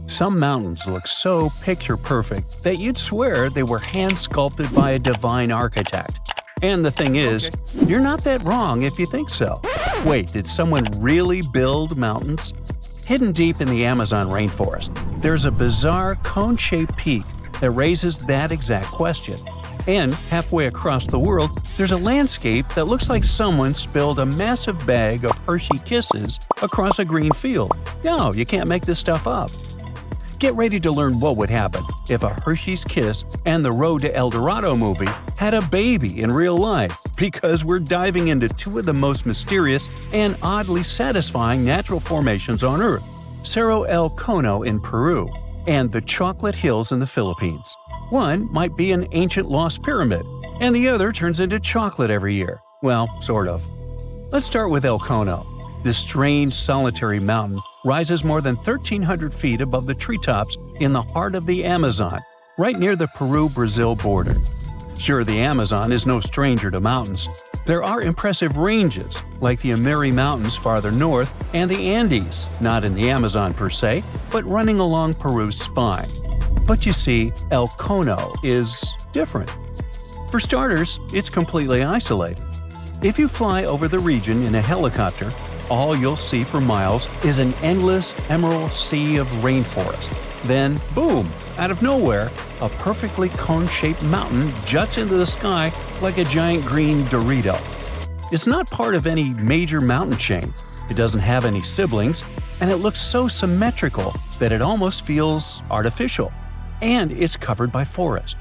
Some mountains look so picture-perfect that you'd swear they were hand-sculpted by a divine architect. And the thing is, you're not that wrong if you think so. Wait, did someone really build mountains? Hidden deep in the Amazon rainforest, there's a bizarre cone-shaped peak that raises that exact question. And halfway across the world, there's a landscape that looks like someone spilled a massive bag of Hershey Kisses across a green field. No, you can't make this stuff up. Get ready to learn what would happen if a Hershey's Kiss and the Road to El Dorado movie had a baby in real life, because we're diving into two of the most mysterious and oddly satisfying natural formations on Earth: Cerro El Cono in Peru and the Chocolate Hills in the Philippines. One might be an ancient lost pyramid, and the other turns into chocolate every year. Well, sort of. Let's start with El Cono. This strange, solitary mountain rises more than 1,300 feet above the treetops in the heart of the Amazon, right near the Peru-Brazil border. Sure, the Amazon is no stranger to mountains. There are impressive ranges, like the Amiri Mountains farther north and the Andes, not in the Amazon per se, but running along Peru's spine. But you see, El Cono is different. For starters, it's completely isolated. If you fly over the region in a helicopter, all you'll see for miles is an endless emerald sea of rainforest. Then, boom, out of nowhere, a perfectly cone-shaped mountain juts into the sky like a giant green Dorito. It's not part of any major mountain chain, it doesn't have any siblings, and it looks so symmetrical that it almost feels artificial. And it's covered by forest.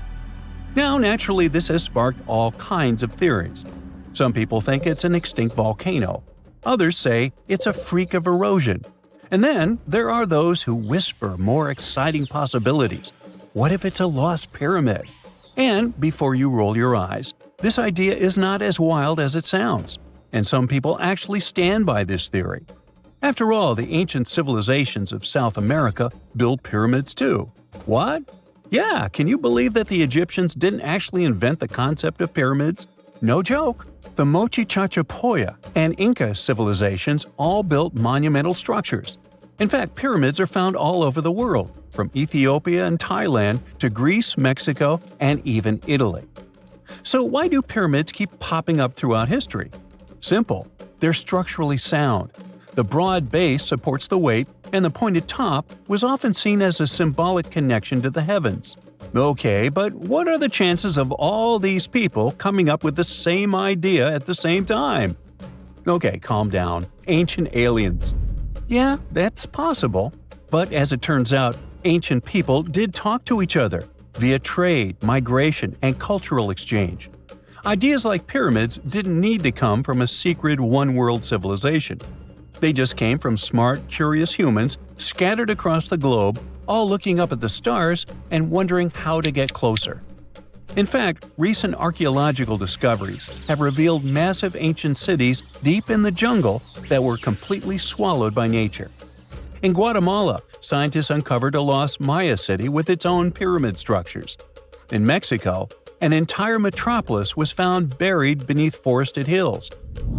Now, naturally, this has sparked all kinds of theories. Some people think it's an extinct volcano. Others say it's a freak of erosion. And then there are those who whisper more exciting possibilities. What if it's a lost pyramid? And before you roll your eyes, this idea is not as wild as it sounds. And some people actually stand by this theory. After all, the ancient civilizations of South America built pyramids too. What? Yeah, can you believe that the Egyptians didn't actually invent the concept of pyramids? No joke. The Mochichachapoya and Inca civilizations all built monumental structures. In fact, pyramids are found all over the world, from Ethiopia and Thailand to Greece, Mexico, and even Italy. So why do pyramids keep popping up throughout history? Simple. They're structurally sound. The broad base supports the weight, and the pointed top was often seen as a symbolic connection to the heavens. Okay, but what are the chances of all these people coming up with the same idea at the same time? Okay, calm down. Ancient aliens. Yeah, that's possible. But as it turns out, ancient people did talk to each other via trade, migration, and cultural exchange. Ideas like pyramids didn't need to come from a secret one-world civilization. They just came from smart, curious humans scattered across the globe, all looking up at the stars and wondering how to get closer. In fact, recent archaeological discoveries have revealed massive ancient cities deep in the jungle that were completely swallowed by nature. In Guatemala, scientists uncovered a lost Maya city with its own pyramid structures. In Mexico, an entire metropolis was found buried beneath forested hills.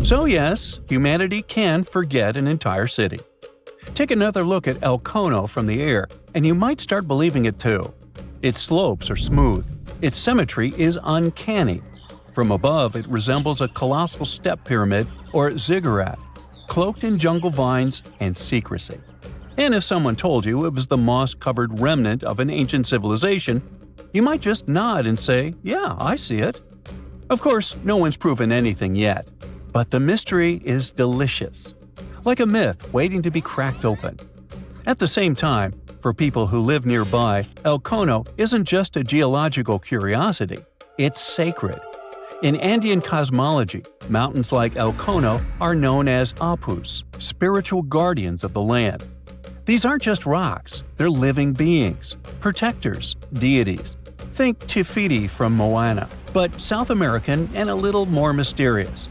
So yes, humanity can forget an entire city. Take another look at El Cono from the air, and you might start believing it too. Its slopes are smooth. Its symmetry is uncanny. From above, it resembles a colossal step pyramid or ziggurat, cloaked in jungle vines and secrecy. And if someone told you it was the moss-covered remnant of an ancient civilization, you might just nod and say, "Yeah, I see it." Of course, no one's proven anything yet. But the mystery is delicious. Like a myth waiting to be cracked open. At the same time, for people who live nearby, El Cono isn't just a geological curiosity, it's sacred. In Andean cosmology, mountains like El Cono are known as apus, spiritual guardians of the land. These aren't just rocks, they're living beings, protectors, deities. Think Te Fiti from Moana, but South American and a little more mysterious.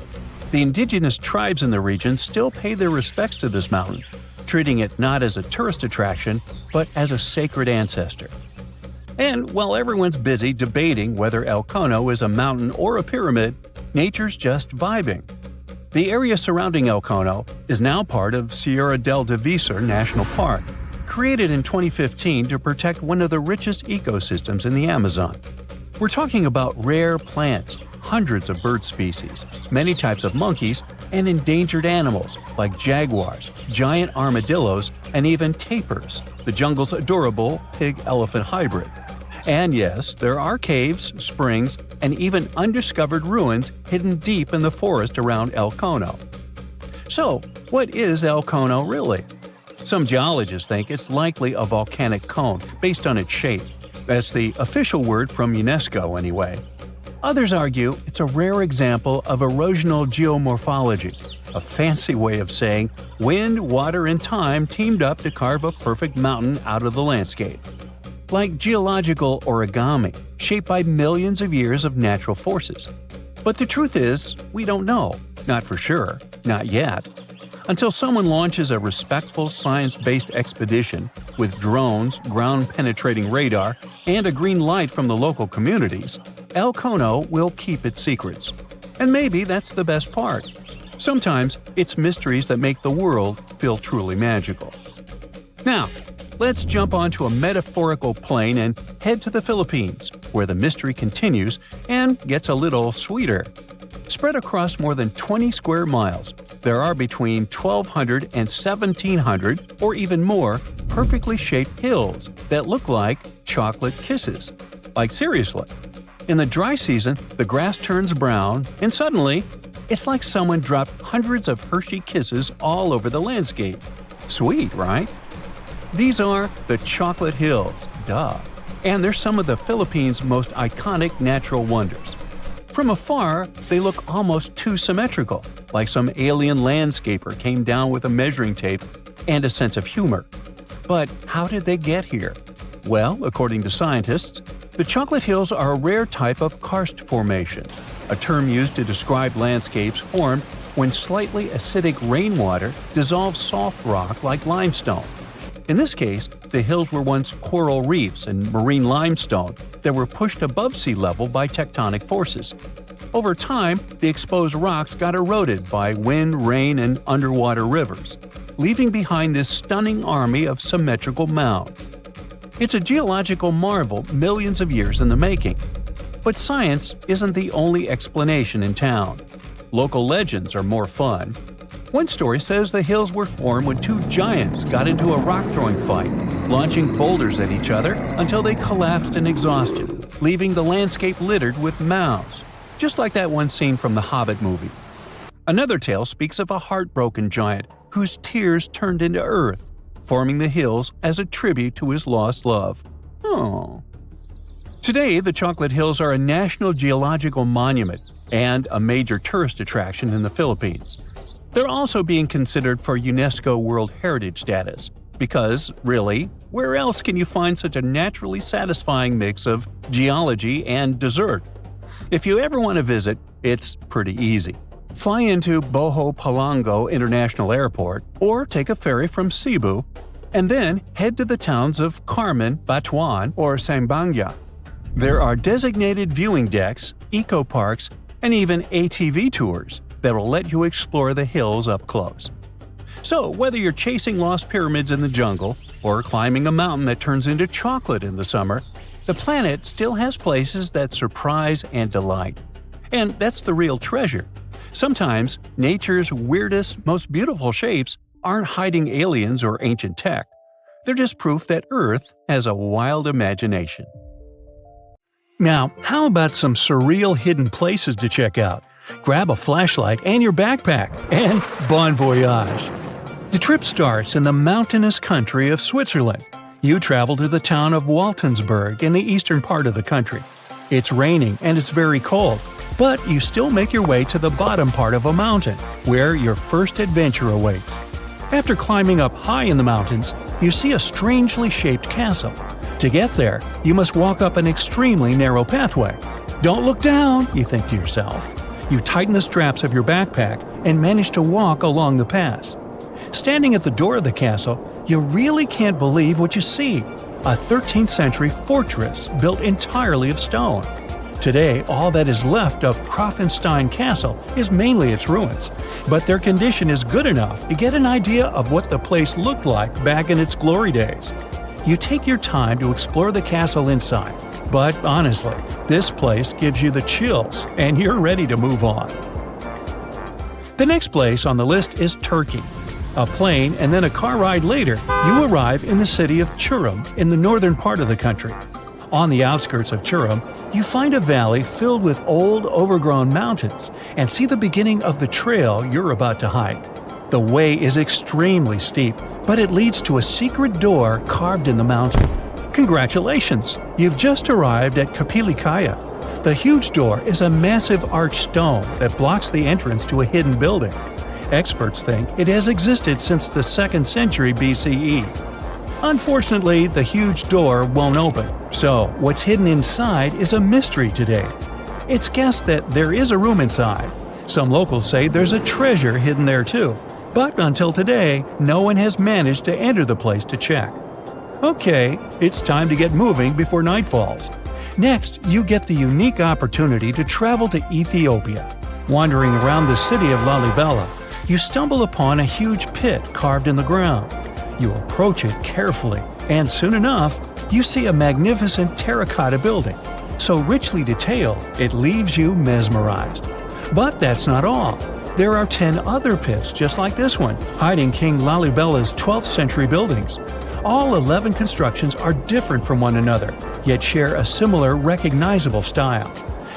The indigenous tribes in the region still pay their respects to this mountain, treating it not as a tourist attraction, but as a sacred ancestor. And while everyone's busy debating whether El Cono is a mountain or a pyramid, nature's just vibing. The area surrounding El Cono is now part of Sierra del Divisor National Park, created in 2015 to protect one of the richest ecosystems in the Amazon. We're talking about rare plants, hundreds of bird species, many types of monkeys, and endangered animals like jaguars, giant armadillos, and even tapirs, the jungle's adorable pig-elephant hybrid. And yes, there are caves, springs, and even undiscovered ruins hidden deep in the forest around El Cono. So, what is El Cono really? Some geologists think it's likely a volcanic cone based on its shape. That's the official word from UNESCO anyway. Others argue it's a rare example of erosional geomorphology, a fancy way of saying wind, water, and time teamed up to carve a perfect mountain out of the landscape. Like geological origami, shaped by millions of years of natural forces. But the truth is, we don't know. Not for sure. Not yet. Until someone launches a respectful science-based expedition with drones, ground-penetrating radar, and a green light from the local communities, El Cono will keep its secrets. And maybe that's the best part. Sometimes it's mysteries that make the world feel truly magical. Now, let's jump onto a metaphorical plane and head to the Philippines, where the mystery continues and gets a little sweeter. Spread across more than 20 square miles, there are between 1,200 and 1,700, or even more, perfectly shaped hills that look like chocolate kisses. Like seriously. In the dry season, the grass turns brown, and suddenly, it's like someone dropped hundreds of Hershey kisses all over the landscape. Sweet, right? These are the Chocolate Hills, duh. And they're some of the Philippines' most iconic natural wonders. From afar, they look almost too symmetrical, like some alien landscaper came down with a measuring tape and a sense of humor. But how did they get here? Well, according to scientists, the Chocolate Hills are a rare type of karst formation, a term used to describe landscapes formed when slightly acidic rainwater dissolves soft rock like limestone. In this case, the hills were once coral reefs and marine limestone that were pushed above sea level by tectonic forces. Over time, the exposed rocks got eroded by wind, rain, and underwater rivers, leaving behind this stunning army of symmetrical mounds. It's a geological marvel millions of years in the making. But science isn't the only explanation in town. Local legends are more fun. One story says the hills were formed when two giants got into a rock-throwing fight, launching boulders at each other until they collapsed in exhaustion, leaving the landscape littered with mounds, just like that one scene from the Hobbit movie. Another tale speaks of a heartbroken giant whose tears turned into earth, forming the hills as a tribute to his lost love. Oh. Today, the Chocolate Hills are a National Geological Monument and a major tourist attraction in the Philippines. They're also being considered for UNESCO World Heritage status, because, really, where else can you find such a naturally satisfying mix of geology and dessert? If you ever want to visit, it's pretty easy. Fly into Boho Palango International Airport or take a ferry from Cebu, and then head to the towns of Carmen, Batuan, or Sambanga. There are designated viewing decks, eco-parks, and even ATV tours that will let you explore the hills up close. So, whether you're chasing lost pyramids in the jungle or climbing a mountain that turns into chocolate in the summer, the planet still has places that surprise and delight. And that's the real treasure. Sometimes, nature's weirdest, most beautiful shapes aren't hiding aliens or ancient tech. They're just proof that Earth has a wild imagination. Now, how about some surreal hidden places to check out? Grab a flashlight and your backpack, and bon voyage! The trip starts in the mountainous country of Switzerland. You travel to the town of Waltensburg in the eastern part of the country. It's raining and it's very cold, but you still make your way to the bottom part of a mountain, where your first adventure awaits. After climbing up high in the mountains, you see a strangely shaped castle. To get there, you must walk up an extremely narrow pathway. Don't look down, you think to yourself. You tighten the straps of your backpack and manage to walk along the pass. Standing at the door of the castle, you really can't believe what you see. A 13th century fortress built entirely of stone. Today, all that is left of Krafenstein Castle is mainly its ruins, but their condition is good enough to get an idea of what the place looked like back in its glory days. You take your time to explore the castle inside, but honestly, this place gives you the chills and you're ready to move on. The next place on the list is Turkey. A plane and then a car ride later, you arrive in the city of Çorum in the northern part of the country. On the outskirts of Çorum, you find a valley filled with old, overgrown mountains and see the beginning of the trail you're about to hike. The way is extremely steep, but it leads to a secret door carved in the mountain. Congratulations! You've just arrived at Kapilikaya. The huge door is a massive arched stone that blocks the entrance to a hidden building. Experts think it has existed since the 2nd century BCE. Unfortunately, the huge door won't open, so what's hidden inside is a mystery today. It's guessed that there is a room inside. Some locals say there's a treasure hidden there too, but until today, no one has managed to enter the place to check. Okay, it's time to get moving before night falls. Next, you get the unique opportunity to travel to Ethiopia. Wandering around the city of Lalibela, you stumble upon a huge pit carved in the ground. You approach it carefully, and soon enough, you see a magnificent terracotta building, so richly detailed it leaves you mesmerized. But that's not all. There are 10 other pits just like this one, hiding King Lalibela's 12th century buildings. All 11 constructions are different from one another, yet share a similar recognizable style.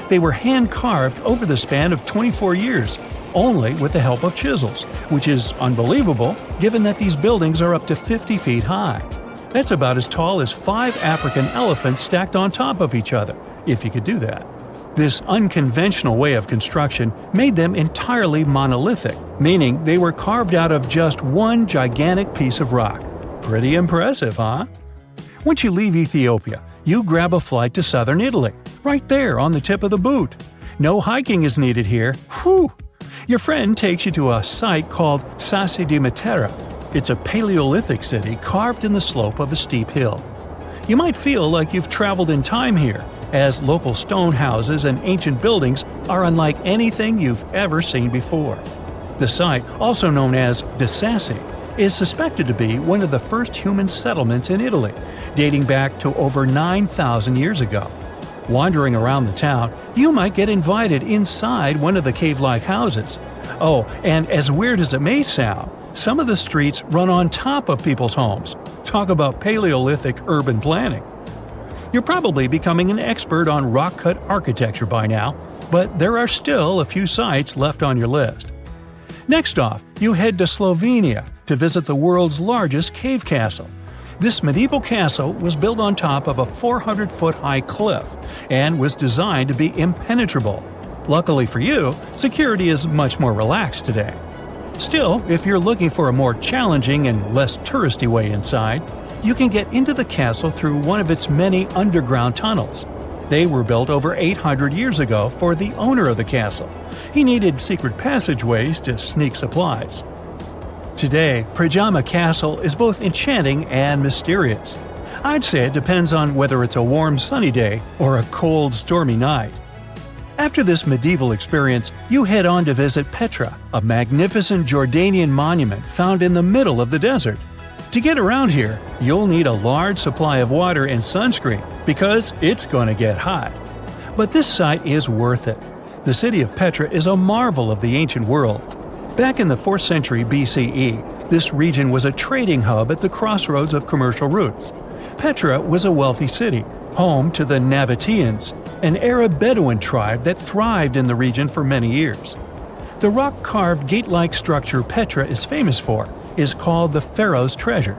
They were hand-carved over the span of 24 years, only with the help of chisels, which is unbelievable given that these buildings are up to 50 feet high. That's about as tall as 5 African elephants stacked on top of each other, if you could do that. This unconventional way of construction made them entirely monolithic, meaning they were carved out of just one gigantic piece of rock. Pretty impressive, huh? Once you leave Ethiopia, you grab a flight to southern Italy, right there on the tip of the boot. No hiking is needed here. Whew! Your friend takes you to a site called Sassi di Matera. It's a Paleolithic city carved in the slope of a steep hill. You might feel like you've traveled in time here, as local stone houses and ancient buildings are unlike anything you've ever seen before. The site, also known as De Sassi, is suspected to be one of the first human settlements in Italy, dating back to over 9,000 years ago. Wandering around the town, you might get invited inside one of the cave-like houses. Oh, and as weird as it may sound, some of the streets run on top of people's homes. Talk about Paleolithic urban planning. You're probably becoming an expert on rock-cut architecture by now, but there are still a few sites left on your list. Next off, you head to Slovenia to visit the world's largest cave castle. This medieval castle was built on top of a 400-foot-high cliff and was designed to be impenetrable. Luckily for you, security is much more relaxed today. Still, if you're looking for a more challenging and less touristy way inside, you can get into the castle through one of its many underground tunnels. They were built over 800 years ago for the owner of the castle. He needed secret passageways to sneak supplies. Today, Prijama Castle is both enchanting and mysterious. I'd say it depends on whether it's a warm sunny day or a cold stormy night. After this medieval experience, you head on to visit Petra, a magnificent Jordanian monument found in the middle of the desert. To get around here, you'll need a large supply of water and sunscreen because it's going to get hot. But this site is worth it. The city of Petra is a marvel of the ancient world. Back in the 4th century BCE, this region was a trading hub at the crossroads of commercial routes. Petra was a wealthy city, home to the Nabateans, an Arab Bedouin tribe that thrived in the region for many years. The rock-carved gate-like structure Petra is famous for is called the Pharaoh's Treasure.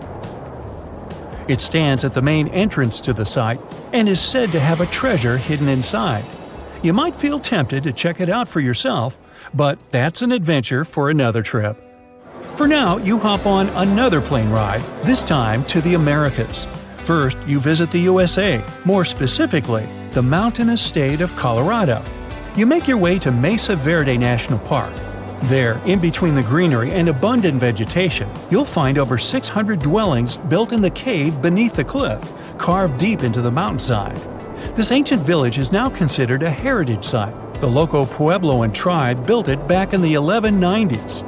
It stands at the main entrance to the site and is said to have a treasure hidden inside. You might feel tempted to check it out for yourself, but that's an adventure for another trip. For now, you hop on another plane ride, this time to the Americas. First, you visit the USA, more specifically, the mountainous state of Colorado. You make your way to Mesa Verde National Park. There, in between the greenery and abundant vegetation, you'll find over 600 dwellings built in the cave beneath the cliff, carved deep into the mountainside. This ancient village is now considered a heritage site. The local Puebloan tribe built it back in the 1190s.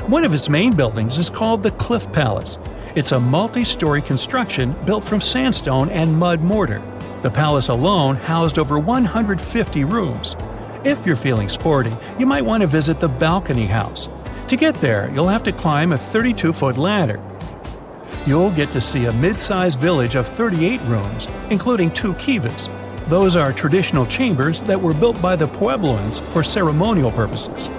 One of its main buildings is called the Cliff Palace. It's a multi-story construction built from sandstone and mud mortar. The palace alone housed over 150 rooms. If you're feeling sporty, you might want to visit the balcony house. To get there, you'll have to climb a 32-foot ladder. You'll get to see a mid-sized village of 38 rooms, including 2 kivas. Those are traditional chambers that were built by the Puebloans for ceremonial purposes.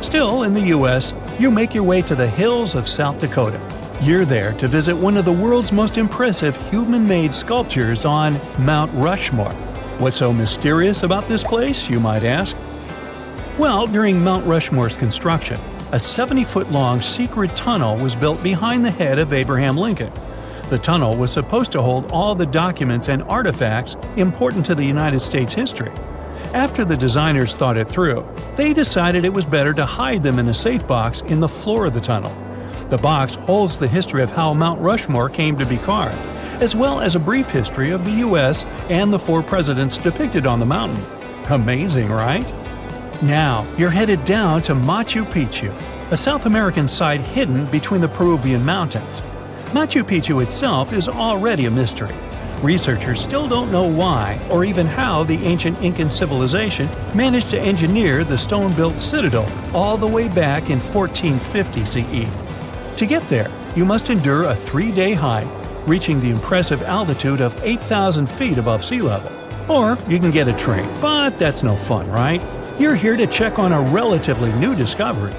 Still, in the U.S., you make your way to the hills of South Dakota. You're there to visit one of the world's most impressive human-made sculptures on Mount Rushmore. What's so mysterious about this place, you might ask? Well, during Mount Rushmore's construction, a 70-foot-long secret tunnel was built behind the head of Abraham Lincoln. The tunnel was supposed to hold all the documents and artifacts important to the United States history. After the designers thought it through, they decided it was better to hide them in a safe box in the floor of the tunnel. The box holds the history of how Mount Rushmore came to be carved, as well as a brief history of the U.S. and the 4 presidents depicted on the mountain. Amazing, right? Now, you're headed down to Machu Picchu, a South American site hidden between the Peruvian mountains. Machu Picchu itself is already a mystery. Researchers still don't know why or even how the ancient Incan civilization managed to engineer the stone-built citadel all the way back in 1450 CE. To get there, you must endure a 3-day hike, reaching the impressive altitude of 8,000 feet above sea level. Or you can get a train, but that's no fun, right? You're here to check on a relatively new discovery.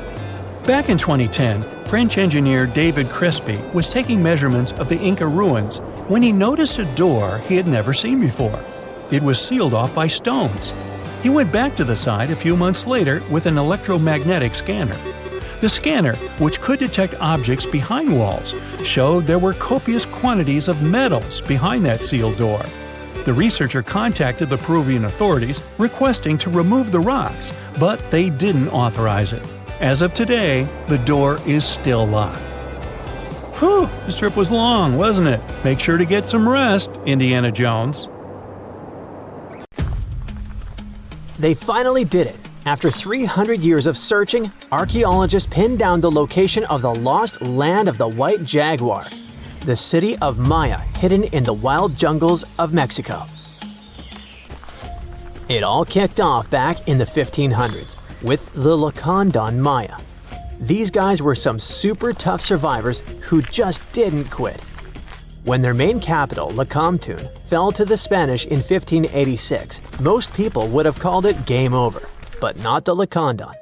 Back in 2010, French engineer David Crespi was taking measurements of the Inca ruins when he noticed a door he had never seen before. It was sealed off by stones. He went back to the site a few months later with an electromagnetic scanner. The scanner, which could detect objects behind walls, showed there were copious quantities of metals behind that sealed door. The researcher contacted the Peruvian authorities requesting to remove the rocks, but they didn't authorize it. As of today, the door is still locked. Whew, this trip was long, wasn't it? Make sure to get some rest, Indiana Jones. They finally did it. After 300 years of searching, archaeologists pinned down the location of the lost land of the white jaguar, the city of Maya hidden in the wild jungles of Mexico. It all kicked off back in the 1500s with the Lacandon Maya. These guys were some super tough survivors who just didn't quit. When their main capital, Lacamtun, fell to the Spanish in 1586, most people would have called it game over. But not the Lacandon.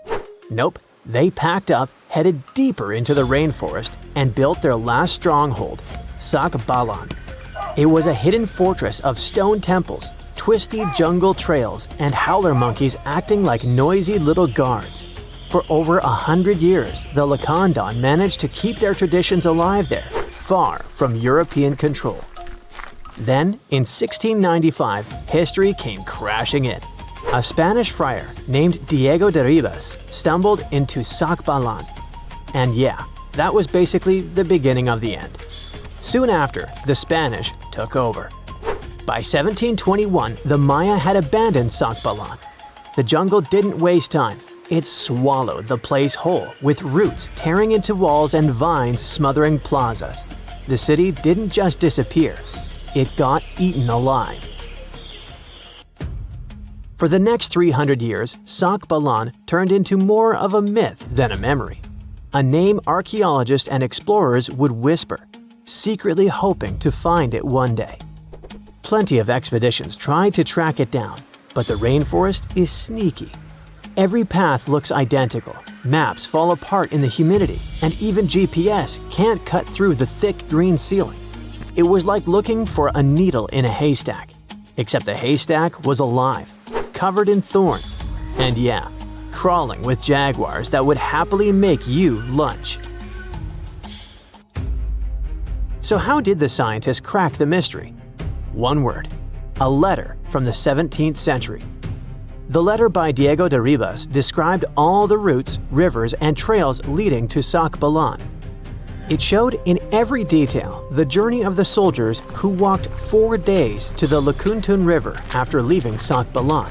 Nope, they packed up, headed deeper into the rainforest, and built their last stronghold, Sacbalan. It was a hidden fortress of stone temples, twisty jungle trails, and howler monkeys acting like noisy little guards. For over 100 years, the Lacandon managed to keep their traditions alive there, far from European control. Then, in 1695, history came crashing in. A Spanish friar named Diego de Ribas stumbled into Sacbalan. And yeah, that was basically the beginning of the end. Soon after, the Spanish took over. By 1721, the Maya had abandoned Sacbalan. The jungle didn't waste time. It swallowed the place whole, with roots tearing into walls and vines smothering plazas. The city didn't just disappear, it got eaten alive. For the next 300 years, Sacbalan turned into more of a myth than a memory. A name archaeologists and explorers would whisper, secretly hoping to find it one day. Plenty of expeditions tried to track it down, but the rainforest is sneaky. Every path looks identical, maps fall apart in the humidity, and even GPS can't cut through the thick green ceiling. It was like looking for a needle in a haystack, except the haystack was alive, covered in thorns, and yeah, crawling with jaguars that would happily make you lunch. So how did the scientists crack the mystery? One word: a letter from the 17th century. The letter by Diego de Ribas described all the routes, rivers, and trails leading to Sacbalan. It showed in every detail the journey of the soldiers who walked 4 days to the Lakuntun River after leaving Sakbalan.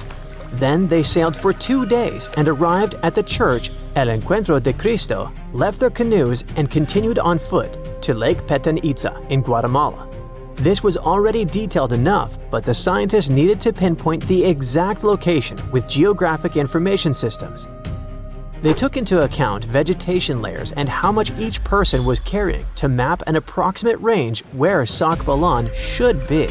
Then they sailed for 2 days and arrived at the church El Encuentro de Cristo, left their canoes and continued on foot to Lake Petén Itzá in Guatemala. This was already detailed enough, but the scientists needed to pinpoint the exact location with geographic information systems. They took into account vegetation layers and how much each person was carrying to map an approximate range where Sakbalan should be.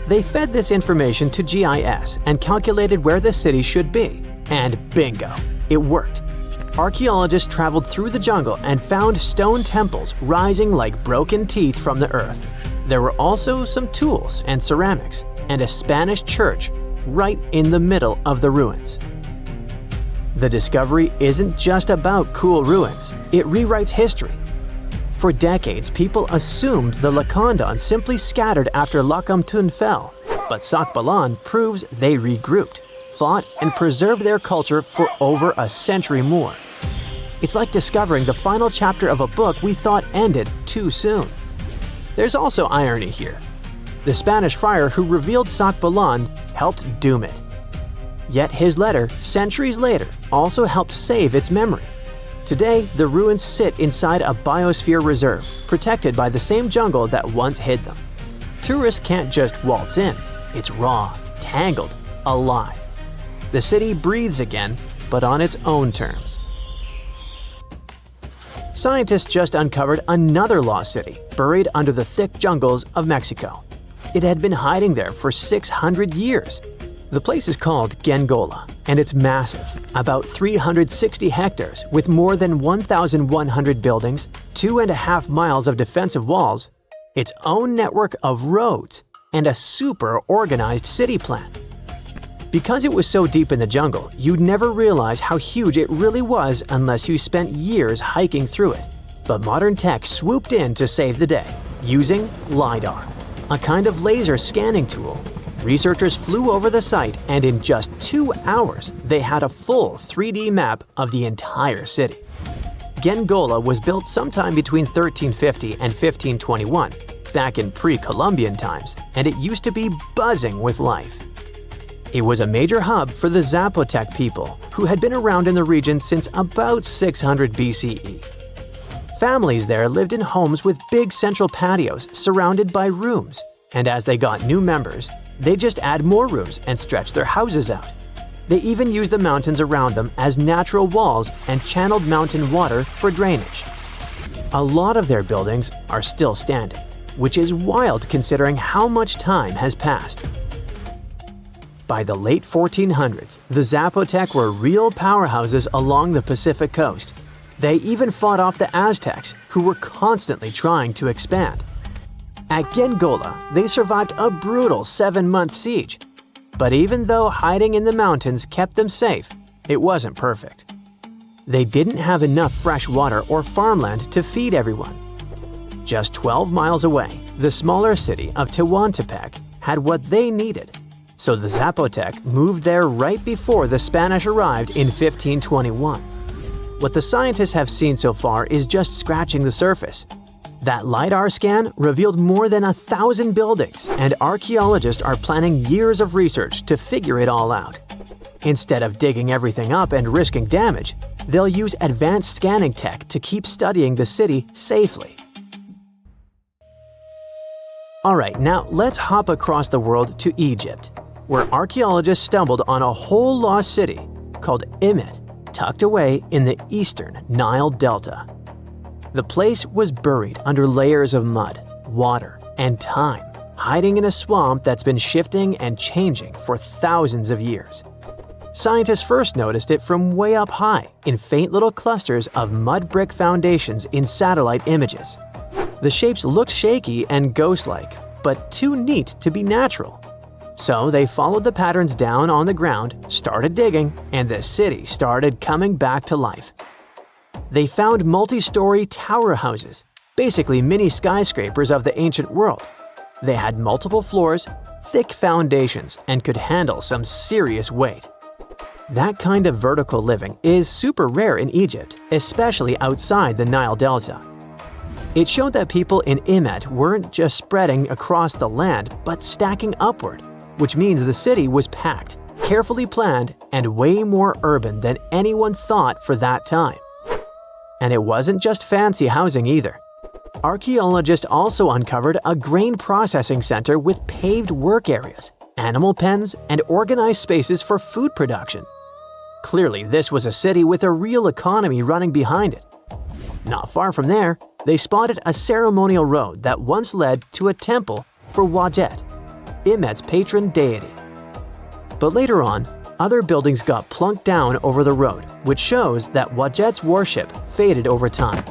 They fed this information to GIS and calculated where the city should be. And bingo, it worked. Archaeologists traveled through the jungle and found stone temples rising like broken teeth from the earth. There were also some tools and ceramics, and a Spanish church right in the middle of the ruins. The discovery isn't just about cool ruins, it rewrites history. For decades, people assumed the Lacandon simply scattered after Lakamtun fell, but Sakbalan proves they regrouped, fought, and preserved their culture for over a century more. It's like discovering the final chapter of a book we thought ended too soon. There's also irony here. The Spanish friar who revealed Sakbalan helped doom it. Yet his letter, centuries later, also helped save its memory. Today, the ruins sit inside a biosphere reserve, protected by the same jungle that once hid them. Tourists can't just waltz in. It's raw, tangled, alive. The city breathes again, but on its own terms. Scientists just uncovered another lost city, buried under the thick jungles of Mexico. It had been hiding there for 600 years. The place is called Gengola, and it's massive, about 360 hectares with more than 1,100 buildings, 2.5 miles of defensive walls, its own network of roads, and a super organized city plan. Because it was so deep in the jungle, you'd never realize how huge it really was unless you spent years hiking through it. But modern tech swooped in to save the day, using LiDAR, a kind of laser scanning tool. Researchers flew over the site, and in just 2 hours, they had a full 3D map of the entire city. Gengola was built sometime between 1350 and 1521, back in pre-Columbian times, and it used to be buzzing with life. It was a major hub for the Zapotec people, who had been around in the region since about 600 BCE. Families there lived in homes with big central patios surrounded by rooms, and as they got new members, they just add more rooms and stretch their houses out. They even used the mountains around them as natural walls and channeled mountain water for drainage. A lot of their buildings are still standing, which is wild considering how much time has passed. By the late 1400s, the Zapotec were real powerhouses along the Pacific coast. They even fought off the Aztecs, who were constantly trying to expand. At Gengola, they survived a brutal 7-month siege. But even though hiding in the mountains kept them safe, it wasn't perfect. They didn't have enough fresh water or farmland to feed everyone. Just 12 miles away, the smaller city of Tehuantepec had what they needed. So the Zapotec moved there right before the Spanish arrived in 1521. What the scientists have seen so far is just scratching the surface. That LiDAR scan revealed more than 1,000 buildings, and archaeologists are planning years of research to figure it all out. Instead of digging everything up and risking damage, they'll use advanced scanning tech to keep studying the city safely. Alright, now let's hop across the world to Egypt, where archaeologists stumbled on a whole lost city called Imet, tucked away in the eastern Nile Delta. The place was buried under layers of mud, water, and time, hiding in a swamp that's been shifting and changing for thousands of years. Scientists first noticed it from way up high in faint little clusters of mud brick foundations in satellite images. The shapes looked shaky and ghost-like, but too neat to be natural. So they followed the patterns down on the ground, started digging, and the city started coming back to life. They found multi-story tower houses, basically mini skyscrapers of the ancient world. They had multiple floors, thick foundations, and could handle some serious weight. That kind of vertical living is super rare in Egypt, especially outside the Nile Delta. It showed that people in Imet weren't just spreading across the land, but stacking upward, which means the city was packed, carefully planned, and way more urban than anyone thought for that time. And it wasn't just fancy housing either. Archaeologists also uncovered a grain processing center with paved work areas, animal pens, and organized spaces for food production. Clearly, this was a city with a real economy running behind it. Not far from there, they spotted a ceremonial road that once led to a temple for Wadjet, Imet's patron deity. But later on, other buildings got plunked down over the road, which shows that Wadjet's worship faded over time.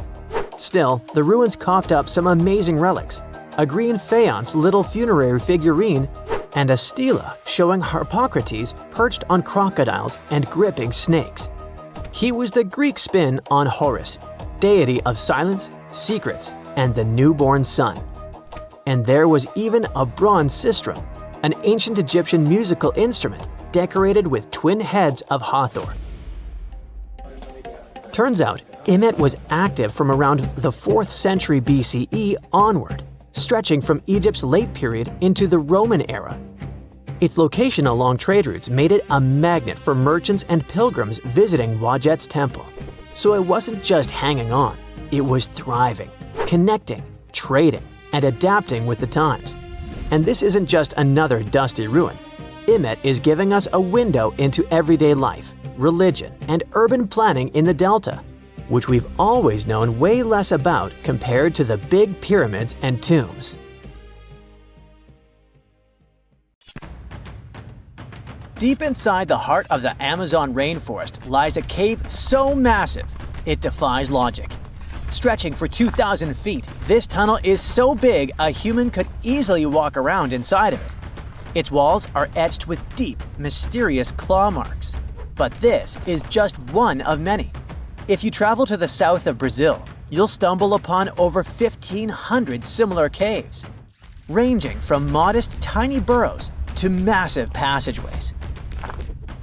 Still, the ruins coughed up some amazing relics, a green faience little funerary figurine, and a stela showing Harpocrates perched on crocodiles and gripping snakes. He was the Greek spin on Horus, deity of silence, secrets, and the newborn sun. And there was even a bronze sistrum, an ancient Egyptian musical instrument decorated with twin heads of Hathor. Turns out, Imet was active from around the 4th century BCE onward, stretching from Egypt's late period into the Roman era. Its location along trade routes made it a magnet for merchants and pilgrims visiting Wadjet's temple. So it wasn't just hanging on, it was thriving, connecting, trading, and adapting with the times. And this isn't just another dusty ruin. Imet is giving us a window into everyday life, religion, and urban planning in the Delta, which we've always known way less about compared to the big pyramids and tombs. Deep inside the heart of the Amazon rainforest lies a cave so massive, it defies logic. Stretching for 2,000 feet, this tunnel is so big a human could easily walk around inside of it. Its walls are etched with deep, mysterious claw marks. But this is just one of many. If you travel to the south of Brazil, you'll stumble upon over 1,500 similar caves, ranging from modest tiny burrows to massive passageways.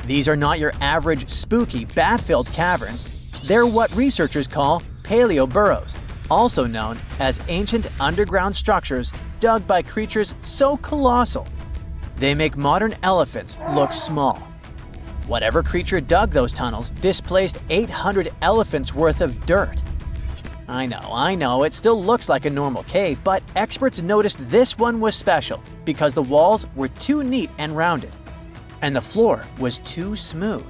These are not your average spooky, bat-filled caverns. They're what researchers call paleo burrows, also known as ancient underground structures dug by creatures so colossal they make modern elephants look small. Whatever creature dug those tunnels displaced 800 elephants worth of dirt. I know, it still looks like a normal cave, but experts noticed this one was special because the walls were too neat and rounded, and the floor was too smooth.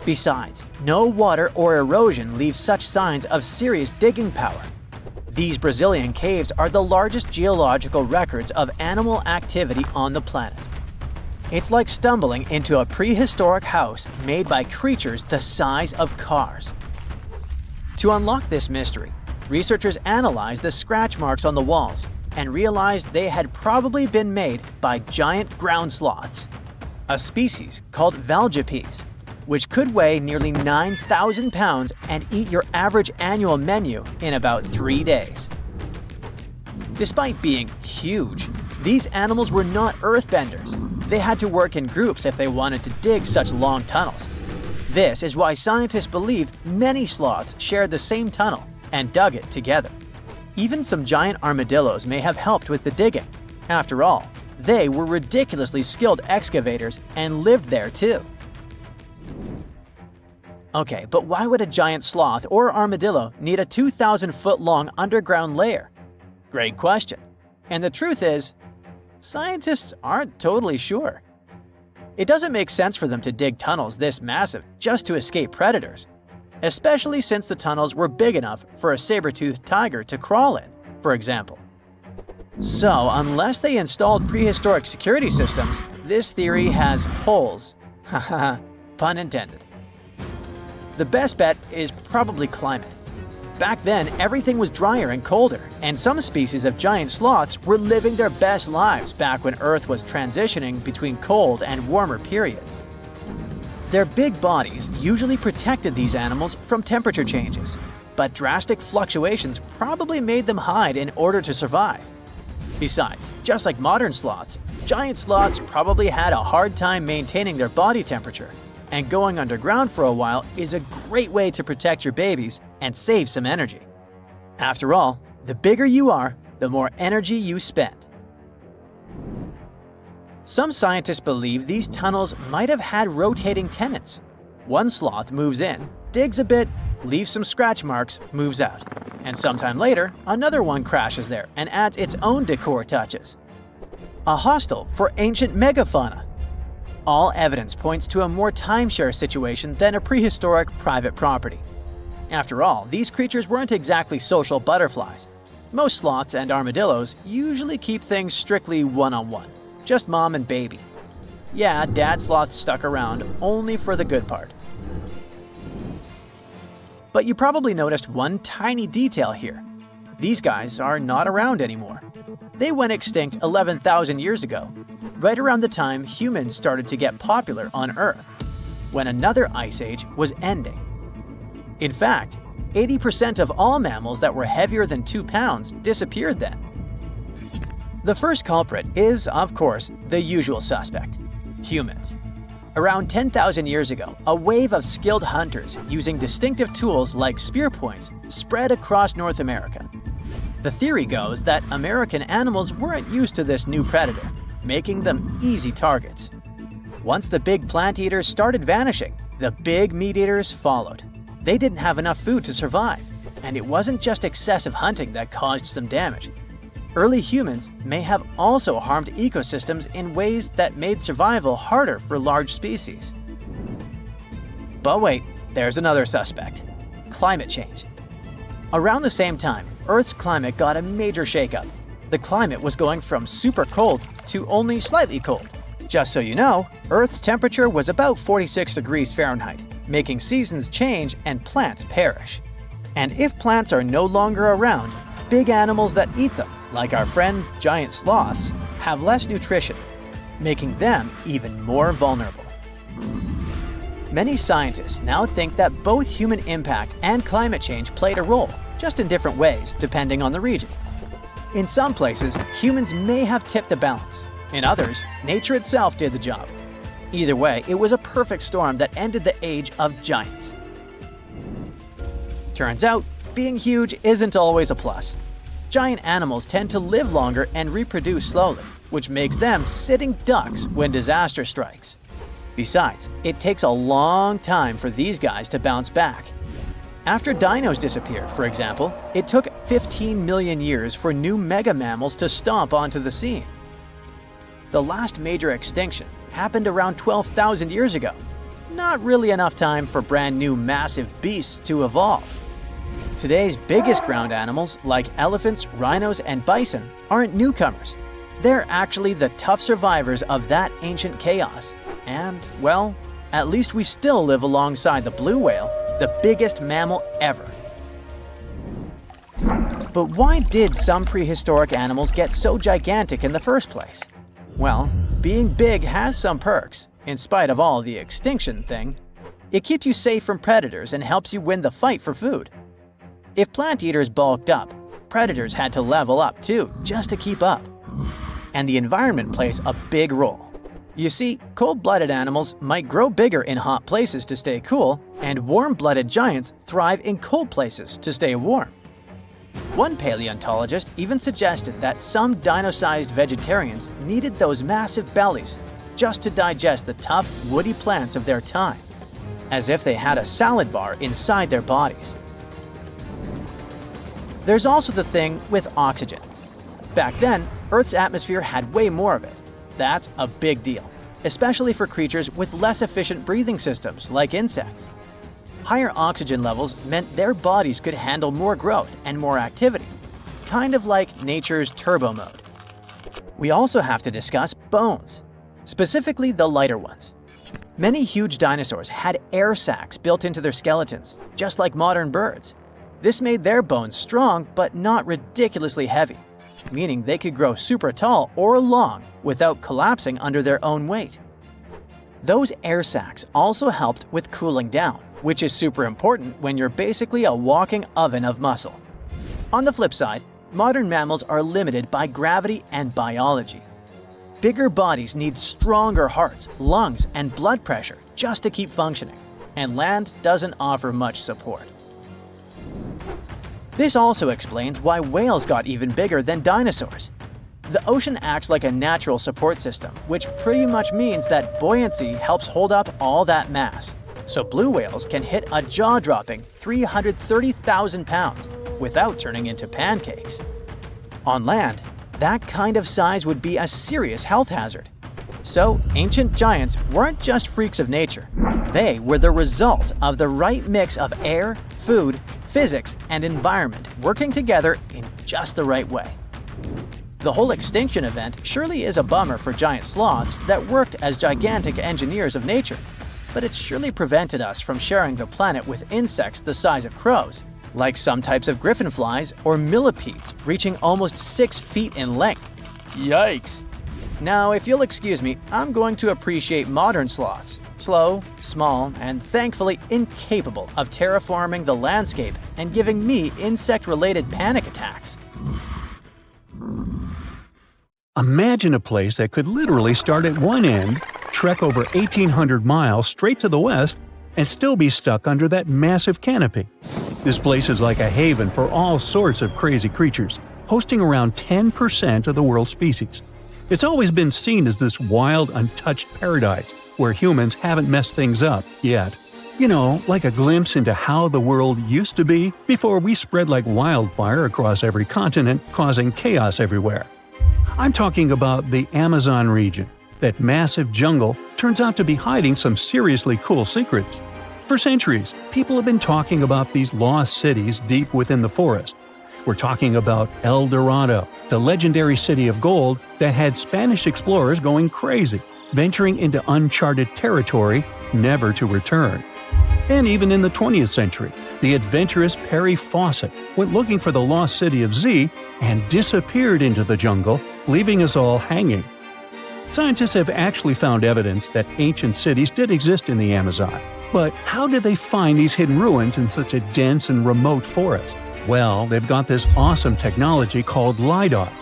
Besides, no water or erosion leaves such signs of serious digging power. These Brazilian caves are the largest geological records of animal activity on the planet. It's like stumbling into a prehistoric house made by creatures the size of cars. To unlock this mystery, researchers analyzed the scratch marks on the walls and realized they had probably been made by giant ground sloths, a species called valgipes, which could weigh nearly 9,000 pounds and eat your average annual menu in about 3 days. Despite being huge, these animals were not earthbenders. They had to work in groups if they wanted to dig such long tunnels. This is why scientists believe many sloths shared the same tunnel and dug it together. Even some giant armadillos may have helped with the digging. After all, they were ridiculously skilled excavators and lived there too. Okay, but why would a giant sloth or armadillo need a 2,000-foot-long underground lair? Great question. And the truth is, scientists aren't totally sure. It doesn't make sense for them to dig tunnels this massive just to escape predators, especially since the tunnels were big enough for a saber-toothed tiger to crawl in, for example. So, unless they installed prehistoric security systems, this theory has holes. Haha, pun intended. The best bet is probably climate. Back then, everything was drier and colder, and some species of giant sloths were living their best lives back when Earth was transitioning between cold and warmer periods. Their big bodies usually protected these animals from temperature changes, but drastic fluctuations probably made them hide in order to survive. Besides, just like modern sloths, giant sloths probably had a hard time maintaining their body temperature, and going underground for a while is a great way to protect your babies and save some energy. After all, The bigger you are, the more energy you spend. Some scientists believe these tunnels might have had rotating tenants. One sloth moves in, digs a bit, leaves some scratch marks, moves out. And sometime later, another one crashes there and adds its own decor touches. A hostel for ancient megafauna. All evidence points to a more timeshare situation than a prehistoric private property. After all, these creatures weren't exactly social butterflies. Most sloths and armadillos usually keep things strictly one-on-one, just mom and baby. Yeah, dad sloth stuck around only for the good part. But you probably noticed one tiny detail here. These guys are not around anymore. They went extinct 11,000 years ago, right around the time humans started to get popular on Earth, when another ice age was ending. In fact, 80% of all mammals that were heavier than 2 pounds disappeared then. The first culprit is, of course, the usual suspect: humans. Around 10,000 years ago, a wave of skilled hunters using distinctive tools like spear points spread across North America. The theory goes that American animals weren't used to this new predator, making them easy targets. Once the big plant eaters started vanishing, the big meat eaters followed. They didn't have enough food to survive, and it wasn't just excessive hunting that caused some damage. Early humans may have also harmed ecosystems in ways that made survival harder for large species. But wait, there's another suspect: climate change. Around the same time, Earth's climate got a major shakeup. The climate was going from super cold to only slightly cold. Just so you know, Earth's temperature was about 46 degrees Fahrenheit, making seasons change and plants perish. And if plants are no longer around, big animals that eat them, like our friends giant sloths, have less nutrition, making them even more vulnerable. Many scientists now think that both human impact and climate change played a role, just in different ways depending on the region. In some places, humans may have tipped the balance. In others, nature itself did the job. Either way, it was a perfect storm that ended the age of giants. Turns out, being huge isn't always a plus. Giant animals tend to live longer and reproduce slowly, which makes them sitting ducks when disaster strikes. Besides, it takes a long time for these guys to bounce back. After dinos disappeared, for example, it took 15 million years for new mega mammals to stomp onto the scene. The last major extinction happened around 12,000 years ago. Not really enough time for brand new massive beasts to evolve. Today's biggest ground animals, like elephants, rhinos, and bison, aren't newcomers. They're actually the tough survivors of that ancient chaos. And, well, at least we still live alongside the blue whale, the biggest mammal ever. But why did some prehistoric animals get so gigantic in the first place? Well, being big has some perks, in spite of all the extinction thing. It keeps you safe from predators and helps you win the fight for food. If plant eaters bulked up, predators had to level up too, just to keep up. And the environment plays a big role. You see, cold-blooded animals might grow bigger in hot places to stay cool, and warm-blooded giants thrive in cold places to stay warm. One paleontologist even suggested that some dino-sized vegetarians needed those massive bellies just to digest the tough, woody plants of their time, as if they had a salad bar inside their bodies. There's also the thing with oxygen. Back then, Earth's atmosphere had way more of it. That's a big deal, especially for creatures with less efficient breathing systems, like insects. Higher oxygen levels meant their bodies could handle more growth and more activity, kind of like nature's turbo mode. We also have to discuss bones, specifically the lighter ones. Many huge dinosaurs had air sacs built into their skeletons, just like modern birds. This made their bones strong but not ridiculously heavy, meaning they could grow super tall or long without collapsing under their own weight. Those air sacs also helped with cooling down, which is super important when you're basically a walking oven of muscle. On the flip side, modern mammals are limited by gravity and biology. Bigger bodies need stronger hearts, lungs, and blood pressure just to keep functioning, and land doesn't offer much support. This also explains why whales got even bigger than dinosaurs. The ocean acts like a natural support system, which pretty much means that buoyancy helps hold up all that mass. So blue whales can hit a jaw-dropping 330,000 pounds without turning into pancakes. On land, that kind of size would be a serious health hazard. So ancient giants weren't just freaks of nature. They were the result of the right mix of air, food, physics, and environment working together in just the right way. The whole extinction event surely is a bummer for giant sloths that worked as gigantic engineers of nature, but it surely prevented us from sharing the planet with insects the size of crows, like some types of griffinflies or millipedes reaching almost 6 feet in length. Yikes! Now, if you'll excuse me, I'm going to appreciate modern sloths. Slow, small, and thankfully incapable of terraforming the landscape and giving me insect-related panic attacks. Imagine a place that could literally start at one end, trek over 1,800 miles straight to the west, and still be stuck under that massive canopy. This place is like a haven for all sorts of crazy creatures, hosting around 10% of the world's species. It's always been seen as this wild, untouched paradise where humans haven't messed things up yet. You know, like a glimpse into how the world used to be before we spread like wildfire across every continent, causing chaos everywhere. I'm talking about the Amazon region. That massive jungle turns out to be hiding some seriously cool secrets. For centuries, people have been talking about these lost cities deep within the forest. We're talking about El Dorado, the legendary city of gold that had Spanish explorers going crazy, venturing into uncharted territory, never to return. And even in the 20th century, the adventurous Perry Fawcett went looking for the lost city of Z and disappeared into the jungle, leaving us all hanging. Scientists have actually found evidence that ancient cities did exist in the Amazon. But how did they find these hidden ruins in such a dense and remote forest? Well, they've got this awesome technology called LiDAR.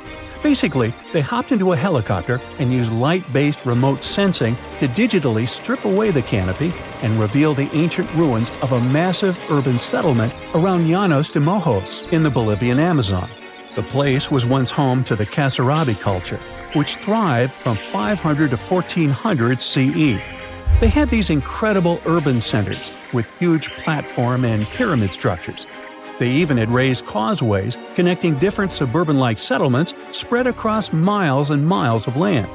Basically, they hopped into a helicopter and used light-based remote sensing to digitally strip away the canopy and reveal the ancient ruins of a massive urban settlement around Llanos de Mojos in the Bolivian Amazon. The place was once home to the Kasarabi culture, which thrived from 500 to 1400 CE. They had these incredible urban centers with huge platform and pyramid structures. They even had raised causeways connecting different suburban-like settlements spread across miles and miles of land.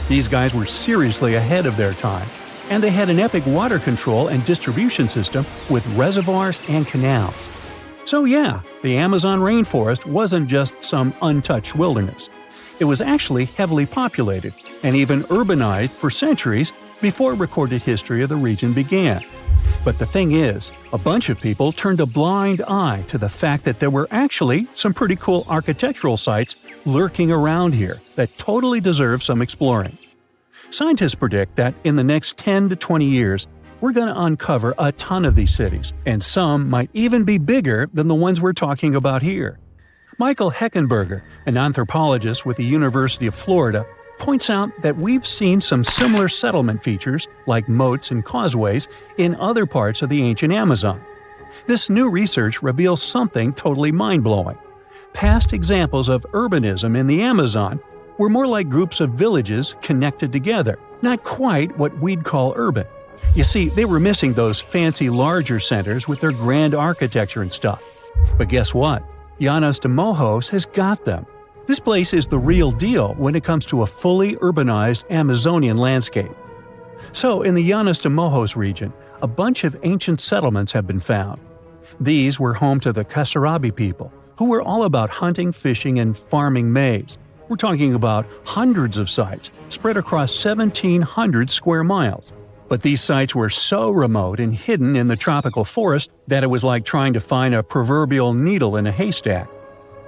These guys were seriously ahead of their time, and they had an epic water control and distribution system with reservoirs and canals. So yeah, the Amazon rainforest wasn't just some untouched wilderness. It was actually heavily populated and even urbanized for centuries before recorded history of the region began. But the thing is, a bunch of people turned a blind eye to the fact that there were actually some pretty cool architectural sites lurking around here that totally deserve some exploring. Scientists predict that in the next 10 to 20 years, we're going to uncover a ton of these cities, and some might even be bigger than the ones we're talking about here. Michael Heckenberger, an anthropologist with the University of Florida, points out that we've seen some similar settlement features, like moats and causeways, in other parts of the ancient Amazon. This new research reveals something totally mind-blowing. Past examples of urbanism in the Amazon were more like groups of villages connected together, not quite what we'd call urban. You see, they were missing those fancy larger centers with their grand architecture and stuff. But guess what? Llanos de Mojos has got them. This place is the real deal when it comes to a fully urbanized Amazonian landscape. So, in the Llanos de Mojos region, a bunch of ancient settlements have been found. These were home to the Kasarabi people, who were all about hunting, fishing, and farming maize. We're talking about hundreds of sites spread across 1,700 square miles. But these sites were so remote and hidden in the tropical forest that it was like trying to find a proverbial needle in a haystack.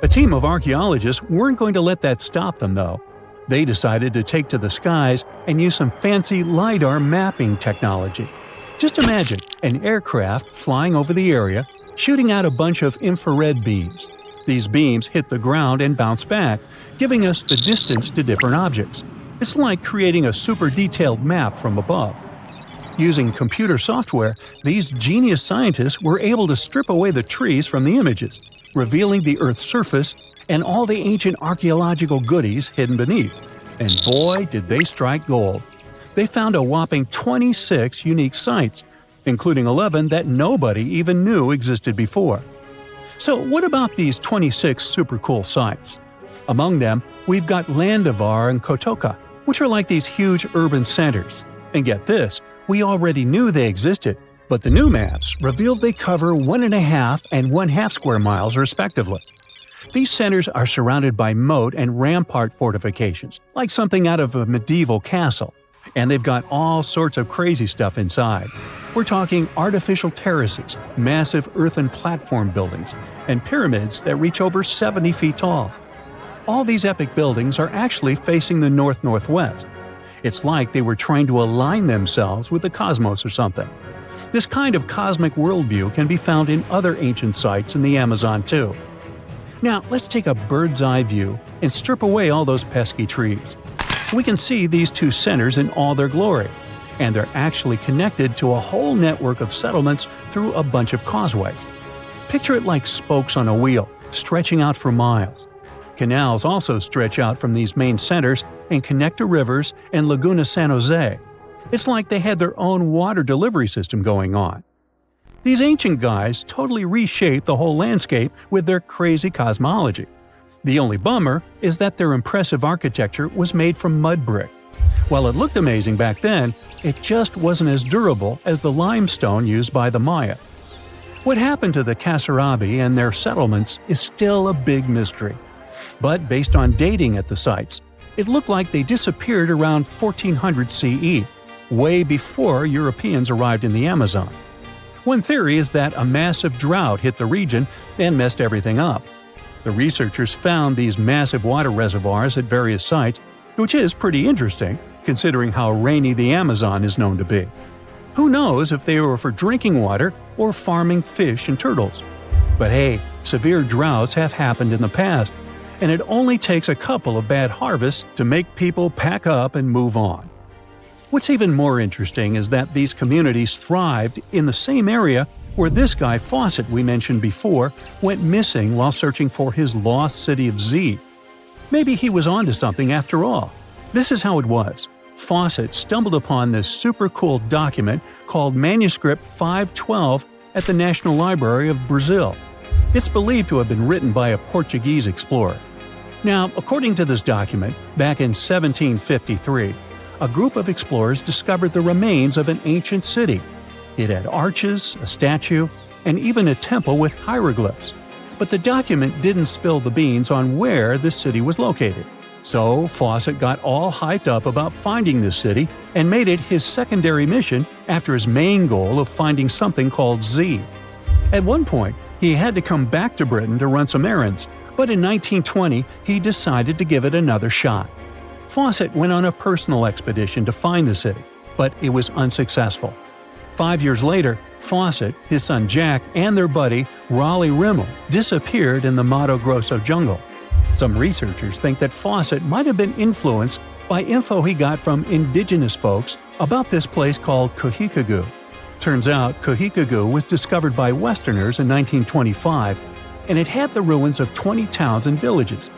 A team of archaeologists weren't going to let that stop them, though. They decided to take to the skies and use some fancy LiDAR mapping technology. Just imagine an aircraft flying over the area, shooting out a bunch of infrared beams. These beams hit the ground and bounce back, giving us the distance to different objects. It's like creating a super detailed map from above. Using computer software, these genius scientists were able to strip away the trees from the images. revealing the Earth's surface and all the ancient archaeological goodies hidden beneath. And boy, did they strike gold. They found a whopping 26 unique sites, including 11 that nobody even knew existed before. So what about these 26 super cool sites? Among them, we've got Landivar and Kotoka, which are like these huge urban centers. And get this, we already knew they existed, but the new maps revealed they cover 1.5 and 1/2 square miles respectively. These centers are surrounded by moat and rampart fortifications, like something out of a medieval castle. And they've got all sorts of crazy stuff inside. We're talking artificial terraces, massive earthen platform buildings, and pyramids that reach over 70 feet tall. All these epic buildings are actually facing the north-northwest. It's like they were trying to align themselves with the cosmos or something. This kind of cosmic worldview can be found in other ancient sites in the Amazon too. Now, let's take a bird's-eye view and strip away all those pesky trees. We can see these two centers in all their glory, and they're actually connected to a whole network of settlements through a bunch of causeways. Picture it like spokes on a wheel, stretching out for miles. Canals also stretch out from these main centers and connect to rivers and Laguna San Jose. It's like they had their own water delivery system going on. These ancient guys totally reshaped the whole landscape with their crazy cosmology. The only bummer is that their impressive architecture was made from mud brick. While it looked amazing back then, it just wasn't as durable as the limestone used by the Maya. What happened to the Kasarabi and their settlements is still a big mystery. But based on dating at the sites, it looked like they disappeared around 1400 CE, way before Europeans arrived in the Amazon. One theory is that a massive drought hit the region and messed everything up. The researchers found these massive water reservoirs at various sites, which is pretty interesting, considering how rainy the Amazon is known to be. Who knows if they were for drinking water or farming fish and turtles? But hey, severe droughts have happened in the past, and it only takes a couple of bad harvests to make people pack up and move on. What's even more interesting is that these communities thrived in the same area where this guy Fawcett we mentioned before went missing while searching for his lost city of Z. Maybe he was onto something after all. This is how it was. Fawcett stumbled upon this super cool document called Manuscript 512 at the National Library of Brazil. It's believed to have been written by a Portuguese explorer. Now, according to this document, back in 1753, a group of explorers discovered the remains of an ancient city. It had arches, a statue, and even a temple with hieroglyphs. But the document didn't spill the beans on where this city was located. So Fawcett got all hyped up about finding this city and made it his secondary mission after his main goal of finding something called Z. At one point, he had to come back to Britain to run some errands, but in 1920 he decided to give it another shot. Fawcett went on a personal expedition to find the city, but it was unsuccessful. 5 years later, Fawcett, his son Jack, and their buddy Raleigh Rimmel disappeared in the Mato Grosso jungle. Some researchers think that Fawcett might have been influenced by info he got from indigenous folks about this place called Cujicagú. Turns out Cujicagú was discovered by Westerners in 1925, and it had the ruins of 20 towns and villages.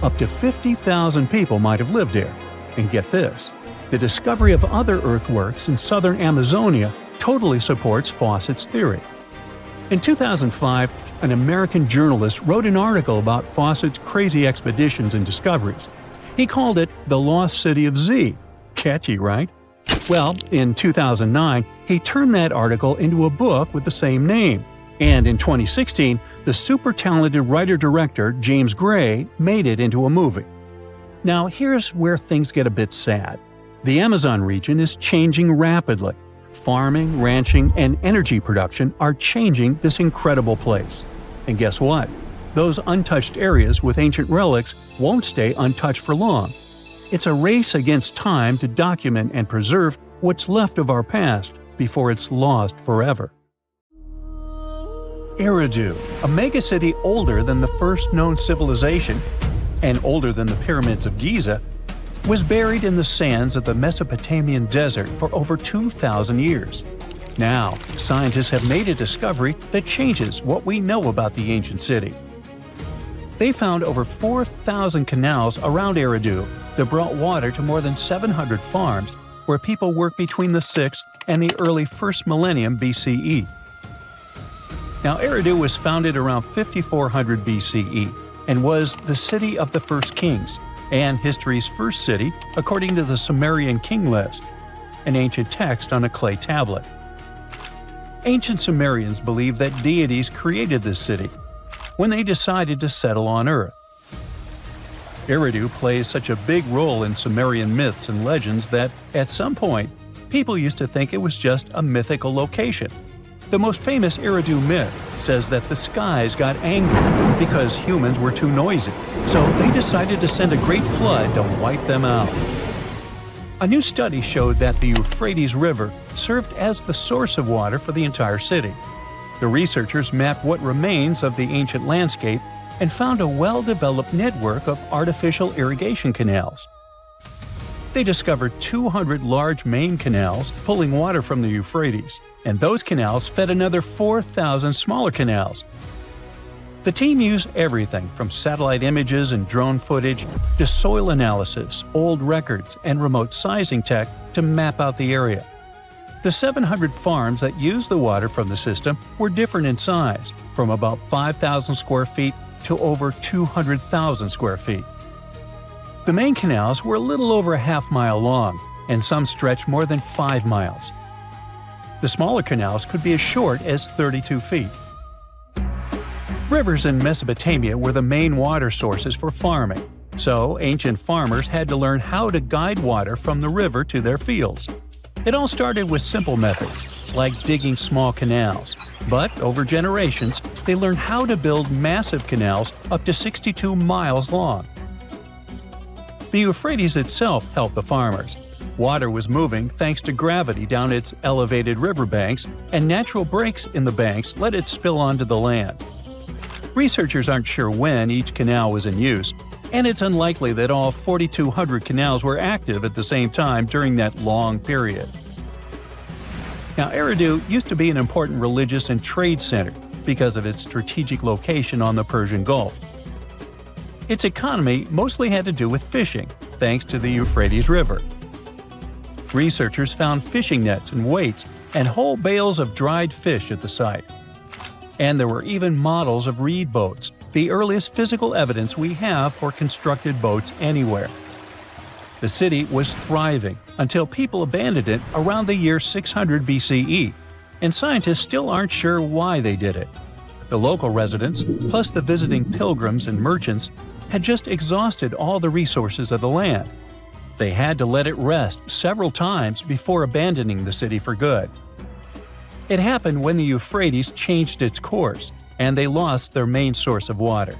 Up to 50,000 people might have lived here. And get this, the discovery of other earthworks in southern Amazonia totally supports Fawcett's theory. In 2005, an American journalist wrote an article about Fawcett's crazy expeditions and discoveries. He called it The Lost City of Z. Catchy, right? Well, in 2009, he turned that article into a book with the same name. And in 2016, the super talented writer-director James Gray made it into a movie. Now, here's where things get a bit sad. The Amazon region is changing rapidly. Farming, ranching, and energy production are changing this incredible place. And guess what? Those untouched areas with ancient relics won't stay untouched for long. It's a race against time to document and preserve what's left of our past before it's lost forever. Eridu, a megacity older than the first known civilization and older than the pyramids of Giza, was buried in the sands of the Mesopotamian desert for over 2,000 years. Now, scientists have made a discovery that changes what we know about the ancient city. They found over 4,000 canals around Eridu that brought water to more than 700 farms where people worked between the 6th and the early 1st millennium BCE. Now, Eridu was founded around 5400 BCE and was the city of the first kings, and history's first city according to the Sumerian king list, an ancient text on a clay tablet. Ancient Sumerians believed that deities created this city when they decided to settle on Earth. Eridu plays such a big role in Sumerian myths and legends that, at some point, people used to think it was just a mythical location. The most famous Eridu myth says that the skies got angry because humans were too noisy, so they decided to send a great flood to wipe them out. A new study showed that the Euphrates River served as the source of water for the entire city. The researchers mapped what remains of the ancient landscape and found a well-developed network of artificial irrigation canals. They discovered 200 large main canals pulling water from the Euphrates, and those canals fed another 4,000 smaller canals. The team used everything from satellite images and drone footage to soil analysis, old records, and remote sizing tech to map out the area. The 700 farms that used the water from the system were different in size, from about 5,000 square feet to over 200,000 square feet. The main canals were a little over a half-mile long, and some stretched more than 5 miles. The smaller canals could be as short as 32 feet. Rivers in Mesopotamia were the main water sources for farming, so ancient farmers had to learn how to guide water from the river to their fields. It all started with simple methods, like digging small canals, but over generations, they learned how to build massive canals up to 62 miles long. The Euphrates itself helped the farmers. Water was moving thanks to gravity down its elevated riverbanks, and natural breaks in the banks let it spill onto the land. Researchers aren't sure when each canal was in use, and it's unlikely that all 4,200 canals were active at the same time during that long period. Now, Eridu used to be an important religious and trade center because of its strategic location on the Persian Gulf. Its economy mostly had to do with fishing, thanks to the Euphrates River. Researchers found fishing nets and weights and whole bales of dried fish at the site. And there were even models of reed boats, the earliest physical evidence we have for constructed boats anywhere. The city was thriving until people abandoned it around the year 600 BCE, and scientists still aren't sure why they did it. The local residents, plus the visiting pilgrims and merchants, had just exhausted all the resources of the land. They had to let it rest several times before abandoning the city for good. It happened when the Euphrates changed its course, and they lost their main source of water.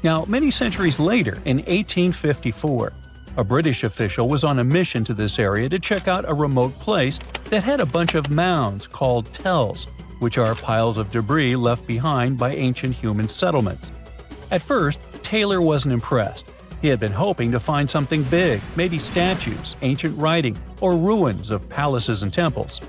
Now, many centuries later, in 1854, a British official was on a mission to this area to check out a remote place that had a bunch of mounds called tells, which are piles of debris left behind by ancient human settlements. At first, Taylor wasn't impressed. He had been hoping to find something big, maybe statues, ancient writing, or ruins of palaces and temples.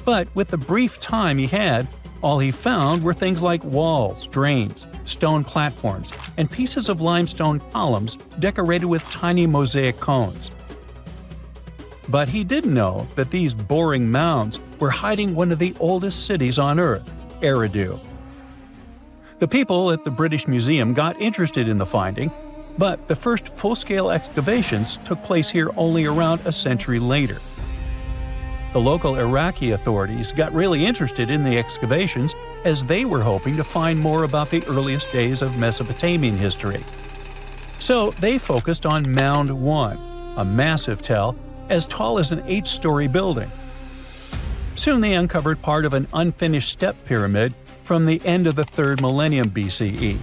But with the brief time he had, all he found were things like walls, drains, stone platforms, and pieces of limestone columns decorated with tiny mosaic cones. But he didn't know that these boring mounds were hiding one of the oldest cities on Earth, Eridu. The people at the British Museum got interested in the finding, but the first full-scale excavations took place here only around a century later. The local Iraqi authorities got really interested in the excavations as they were hoping to find more about the earliest days of Mesopotamian history. So they focused on Mound 1, a massive tell as tall as an 8-story building. Soon they uncovered part of an unfinished step pyramid from the end of the 3rd millennium BCE.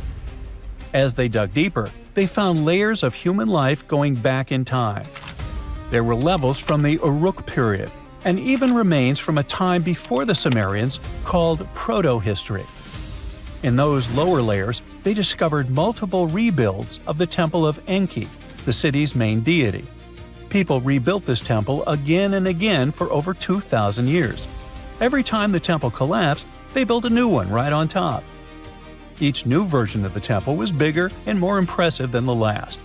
As they dug deeper, they found layers of human life going back in time. There were levels from the Uruk period, and even remains from a time before the Sumerians called proto-history. In those lower layers, they discovered multiple rebuilds of the Temple of Enki, the city's main deity. People rebuilt this temple again and again for over 2,000 years. Every time the temple collapsed, they built a new one right on top. Each new version of the temple was bigger and more impressive than the last.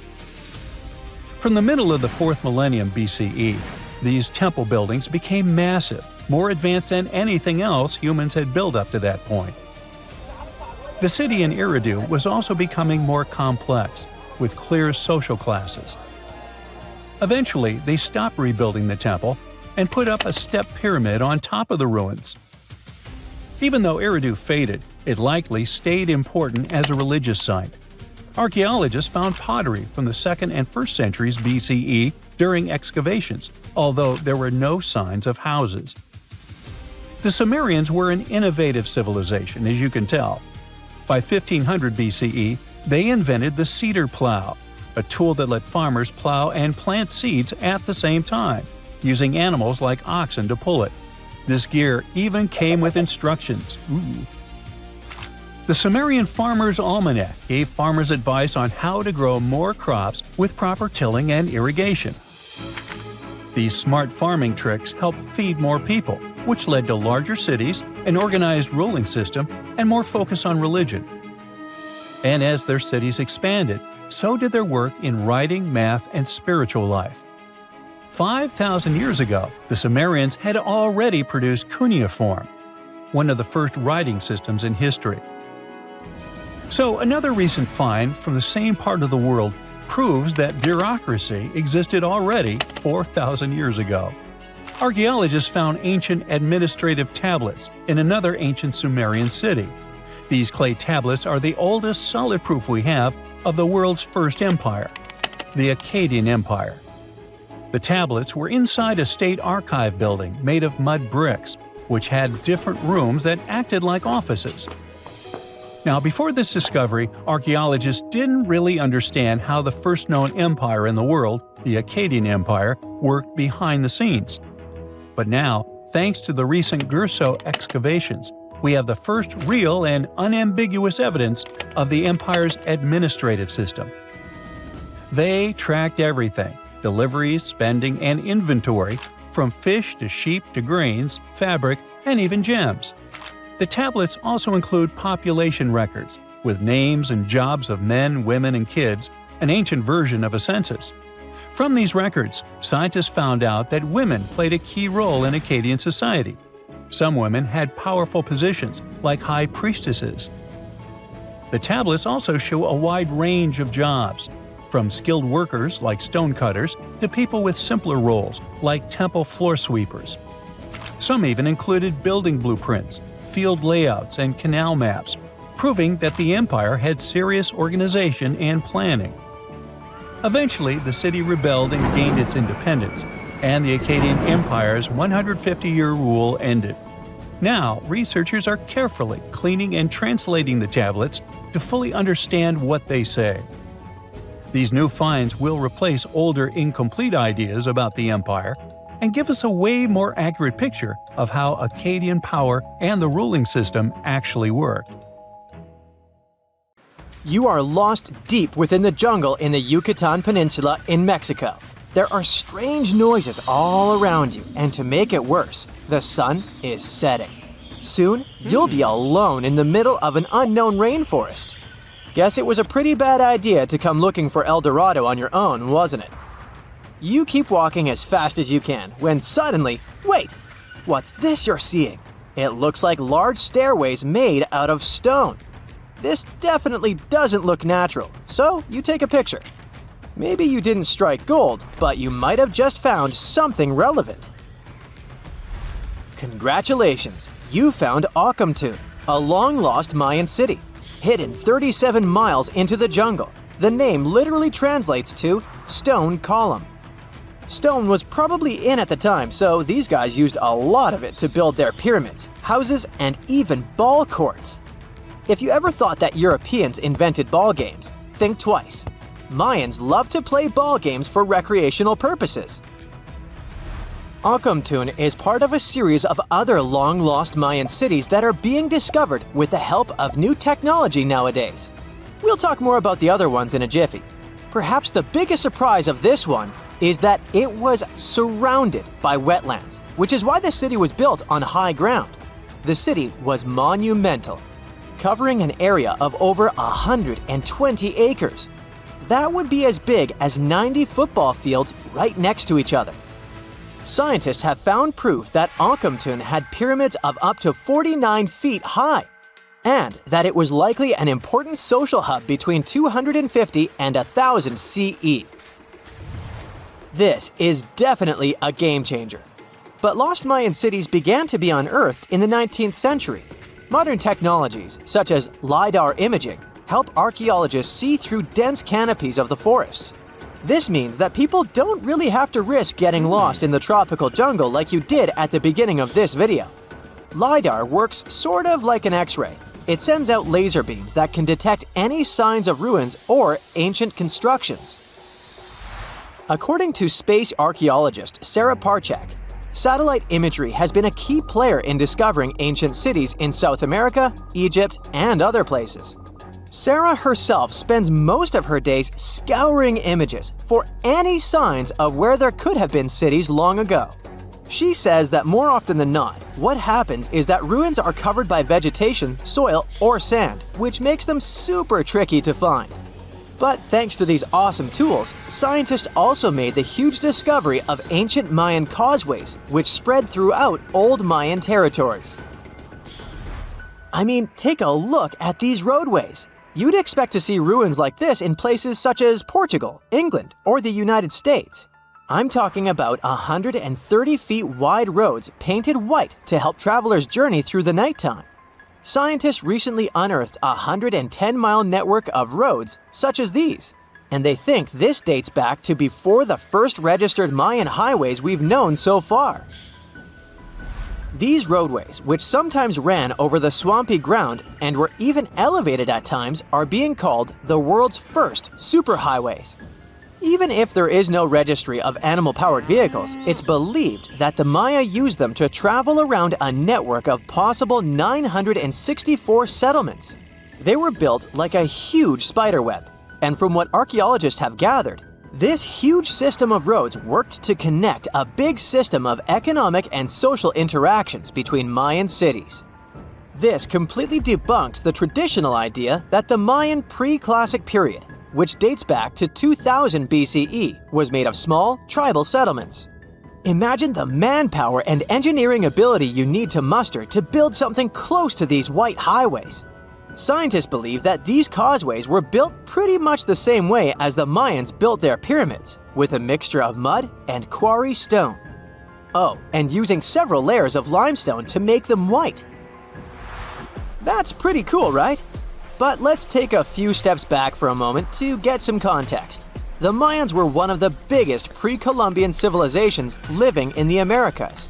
From the middle of the 4th millennium BCE, these temple buildings became massive, more advanced than anything else humans had built up to that point. The city in Eridu was also becoming more complex, with clear social classes. Eventually, they stopped rebuilding the temple and put up a step pyramid on top of the ruins. Even though Eridu faded, it likely stayed important as a religious site. Archaeologists found pottery from the 2nd and 1st centuries BCE during excavations, although there were no signs of houses. The Sumerians were an innovative civilization, as you can tell. By 1500 BCE, they invented the cedar plow, a tool that let farmers plow and plant seeds at the same time, using animals like oxen to pull it. This gear even came with instructions. The Sumerian Farmer's Almanac gave farmers advice on how to grow more crops with proper tilling and irrigation. These smart farming tricks helped feed more people, which led to larger cities, an organized ruling system, and more focus on religion. And as their cities expanded, so did their work in writing, math, and spiritual life. 5,000 years ago, the Sumerians had already produced cuneiform, one of the first writing systems in history. So another recent find from the same part of the world proves that bureaucracy existed already 4,000 years ago. Archaeologists found ancient administrative tablets in another ancient Sumerian city. These clay tablets are the oldest solid proof we have of the world's first empire, the Akkadian Empire. The tablets were inside a state archive building made of mud bricks, which had different rooms that acted like offices. Now, before this discovery, archaeologists didn't really understand how the first known empire in the world, the Akkadian Empire, worked behind the scenes. But now, thanks to the recent Gerso excavations, we have the first real and unambiguous evidence of the empire's administrative system. They tracked everything – deliveries, spending, and inventory, from fish to sheep to grains, fabric, and even gems. The tablets also include population records, with names and jobs of men, women, and kids, an ancient version of a census. From these records, scientists found out that women played a key role in Akkadian society. Some women had powerful positions, like high priestesses. The tablets also show a wide range of jobs, from skilled workers like stonecutters to people with simpler roles, like temple floor sweepers. Some even included building blueprints, field layouts, and canal maps, proving that the empire had serious organization and planning. Eventually, the city rebelled and gained its independence, and the Akkadian Empire's 150-year rule ended. Now, researchers are carefully cleaning and translating the tablets to fully understand what they say. These new finds will replace older, incomplete ideas about the empire and give us a way more accurate picture of how Akkadian power and the ruling system actually worked. You are lost deep within the jungle in the Yucatan Peninsula in Mexico. There are strange noises all around you, and to make it worse, the sun is setting. Soon, you'll be alone in the middle of an unknown rainforest. Guess it was a pretty bad idea to come looking for El Dorado on your own, wasn't it? You keep walking as fast as you can, when suddenly, wait! What's this you're seeing? It looks like large stairways made out of stone. This definitely doesn't look natural, so you take a picture. Maybe you didn't strike gold, but you might have just found something relevant. Congratulations! You found Akamtun, a long-lost Mayan city, hidden 37 miles into the jungle. The name literally translates to stone column. Stone was probably in at the time, so these guys used a lot of it to build their pyramids, houses, and even ball courts. If you ever thought that Europeans invented ball games, think twice. Mayans loved to play ball games for recreational purposes. Akamtun is part of a series of other long-lost Mayan cities that are being discovered with the help of new technology nowadays. We'll talk more about the other ones in a jiffy. Perhaps the biggest surprise of this one is that it was surrounded by wetlands, which is why the city was built on high ground. The city was monumental. covering an area of over 120 acres. That would be as big as 90 football fields right next to each other. Scientists have found proof that Akhenaten had pyramids of up to 49 feet high, and that it was likely an important social hub between 250 and 1000 CE. This is definitely a game changer. But lost Mayan cities began to be unearthed in the 19th century. Modern technologies, such as LiDAR imaging, help archaeologists see through dense canopies of the forests. This means that people don't really have to risk getting lost in the tropical jungle like you did at the beginning of this video. LiDAR works sort of like an X-ray. It sends out laser beams that can detect any signs of ruins or ancient constructions. According to space archaeologist Sarah Parchak, satellite imagery has been a key player in discovering ancient cities in South America, Egypt, and other places. Sarah herself spends most of her days scouring images for any signs of where there could have been cities long ago. She says that more often than not, what happens is that ruins are covered by vegetation, soil, or sand, which makes them super tricky to find. But thanks to these awesome tools, scientists also made the huge discovery of ancient Mayan causeways, which spread throughout old Mayan territories. I mean, take a look at these roadways. You'd expect to see ruins like this in places such as Portugal, England, or the United States. I'm talking about 130 feet wide roads painted white to help travelers journey through the nighttime. Scientists recently unearthed a 110-mile network of roads such as these, and they think this dates back to before the first registered Mayan highways we've known so far. These roadways, which sometimes ran over the swampy ground and were even elevated at times, are being called the world's first superhighways. Even if there is no registry of animal-powered vehicles, it's believed that the Maya used them to travel around a network of possible 964 settlements. They were built like a huge spiderweb, and from what archaeologists have gathered, this huge system of roads worked to connect a big system of economic and social interactions between Mayan cities. This completely debunks the traditional idea that the Mayan pre-classic period, which dates back to 2000 BCE, was made of small, tribal settlements. Imagine the manpower and engineering ability you need to muster to build something close to these white highways. Scientists believe that these causeways were built pretty much the same way as the Mayans built their pyramids, with a mixture of mud and quarry stone. Oh, and using several layers of limestone to make them white. That's pretty cool, right? But let's take a few steps back for a moment to get some context. The Mayans were one of the biggest pre-Columbian civilizations living in the Americas.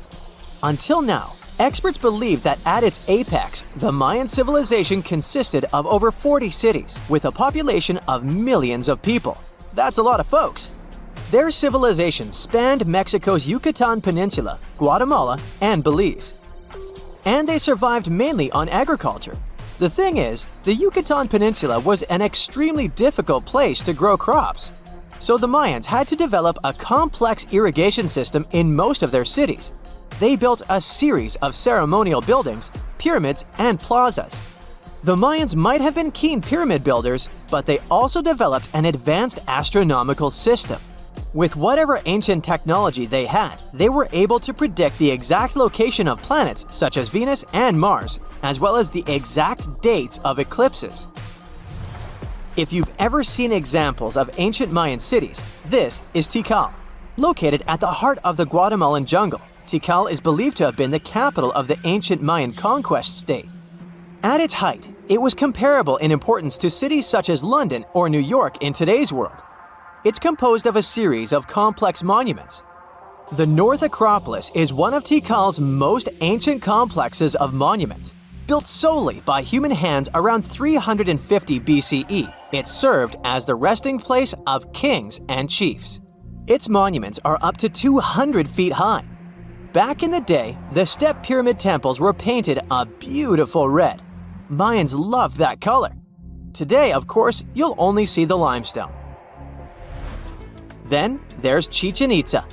Until now, experts believe that at its apex, the Mayan civilization consisted of over 40 cities, with a population of millions of people. That's a lot of folks. Their civilization spanned Mexico's Yucatan Peninsula, Guatemala, and Belize. And they survived mainly on agriculture. The thing is, the Yucatan Peninsula was an extremely difficult place to grow crops. So the Mayans had to develop a complex irrigation system in most of their cities. They built a series of ceremonial buildings, pyramids, and plazas. The Mayans might have been keen pyramid builders, but they also developed an advanced astronomical system. With whatever ancient technology they had, they were able to predict the exact location of planets such as Venus and Mars, as well as the exact dates of eclipses. If you've ever seen examples of ancient Mayan cities, this is Tikal. Located at the heart of the Guatemalan jungle, Tikal is believed to have been the capital of the ancient Mayan conquest state. At its height, it was comparable in importance to cities such as London or New York in today's world. It's composed of a series of complex monuments. The North Acropolis is one of Tikal's most ancient complexes of monuments. Built solely by human hands around 350 BCE, it served as the resting place of kings and chiefs. Its monuments are up to 200 feet high. Back in the day, the step pyramid temples were painted a beautiful red. Mayans loved that color. Today, of course, you'll only see the limestone. Then there's Chichen Itza.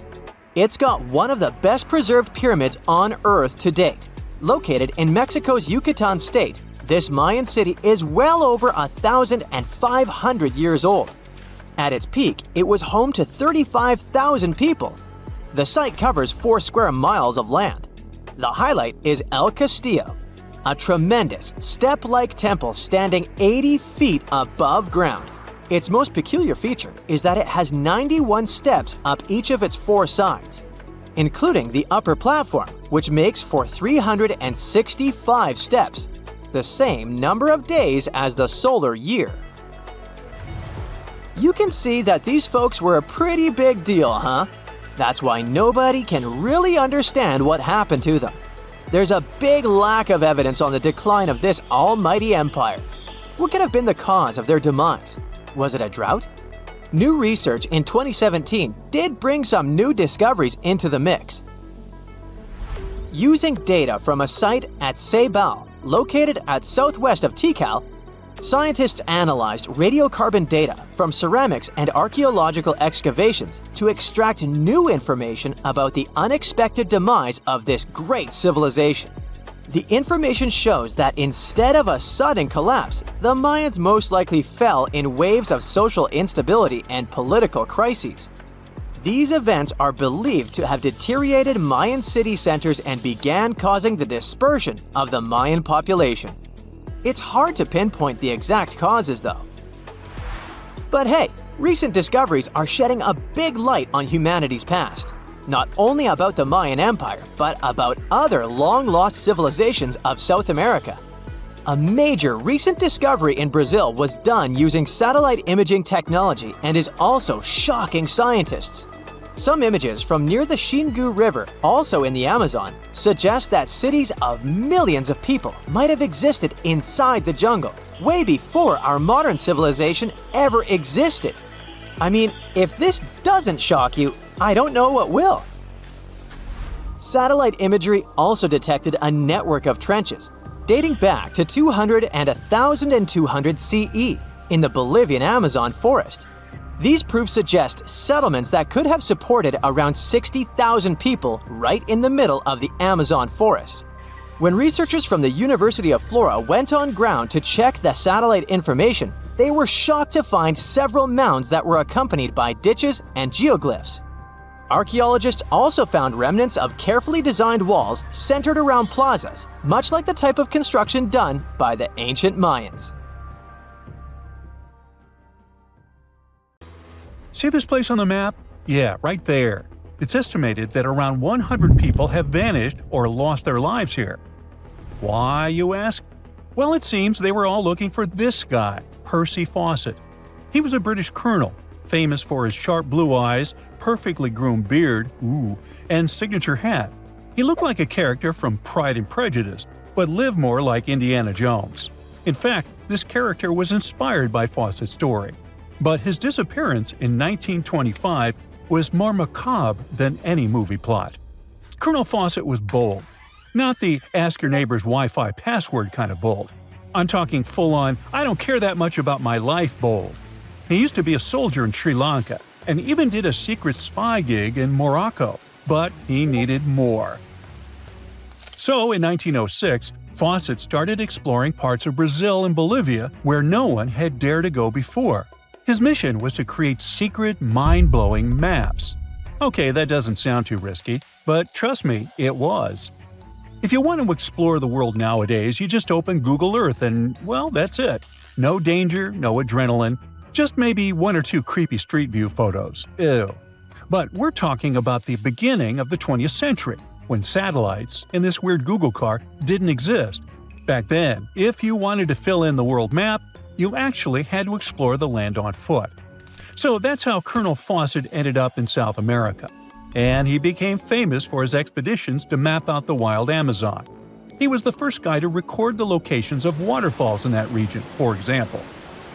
It's got one of the best preserved pyramids on Earth to date. Located in Mexico's Yucatan state, This Mayan city is well over 1,500 years old. At its peak, it was home to 35,000 people. The site covers 4 square miles of land. The highlight is El Castillo, a tremendous step-like temple standing 80 feet above ground. Its most peculiar feature is that it has 91 steps up each of its 4 sides, including the upper platform, which makes for 365 steps, the same number of days as the solar year. You can see that these folks were a pretty big deal, huh? That's why nobody can really understand what happened to them. There's a big lack of evidence on the decline of this almighty empire. What could have been the cause of their demise? Was it a drought? New research in 2017 did bring some new discoveries into the mix. Using data from a site at Ceibal, located at southwest of Tikal, scientists analyzed radiocarbon data from ceramics and archaeological excavations to extract new information about the unexpected demise of this great civilization. The information shows that instead of a sudden collapse, the Mayans most likely fell in waves of social instability and political crises. These events are believed to have deteriorated Mayan city centers and began causing the dispersion of the Mayan population. It's hard to pinpoint the exact causes, though. But hey, recent discoveries are shedding a big light on humanity's past. Not only about the Mayan Empire, but about other long-lost civilizations of South America. A major recent discovery in Brazil was done using satellite imaging technology and is also shocking scientists. Some images from near the Xingu River, also in the Amazon, suggest that cities of millions of people might have existed inside the jungle, way before our modern civilization ever existed. I mean, if this doesn't shock you, I don't know what will. Satellite imagery also detected a network of trenches dating back to 200 and 1200 CE in the Bolivian Amazon forest. These proofs suggest settlements that could have supported around 60,000 people right in the middle of the Amazon forest. When researchers from the University of Florida went on ground to check the satellite information, they were shocked to find several mounds that were accompanied by ditches and geoglyphs. Archaeologists also found remnants of carefully designed walls centered around plazas, much like the type of construction done by the ancient Mayans. See this place on the map? Yeah, right there. It's estimated that around 100 people have vanished or lost their lives here. Why, you ask? Well, it seems they were all looking for this guy, Percy Fawcett. He was a British colonel, famous for his sharp blue eyes, perfectly groomed beard, and signature hat. He looked like a character from Pride and Prejudice, but lived more like Indiana Jones. In fact, this character was inspired by Fawcett's story. But his disappearance in 1925 was more macabre than any movie plot. Colonel Fawcett was bold. Not the ask your neighbor's Wi-Fi password kind of bold. I'm talking full-on, I don't care that much about my life bold. He used to be a soldier in Sri Lanka and even did a secret spy gig in Morocco, but he needed more. So in 1906, Fawcett started exploring parts of Brazil and Bolivia where no one had dared to go before. His mission was to create secret, mind-blowing maps. Okay, that doesn't sound too risky, but trust me, it was. If you want to explore the world nowadays, you just open Google Earth and, well, that's it. No danger, no adrenaline, just maybe 1 or 2 creepy street view photos. Ew. But we're talking about the beginning of the 20th century, when satellites and this weird Google car didn't exist. Back then, if you wanted to fill in the world map, you actually had to explore the land on foot. So that's how Colonel Fawcett ended up in South America. And he became famous for his expeditions to map out the wild Amazon. He was the first guy to record the locations of waterfalls in that region, for example.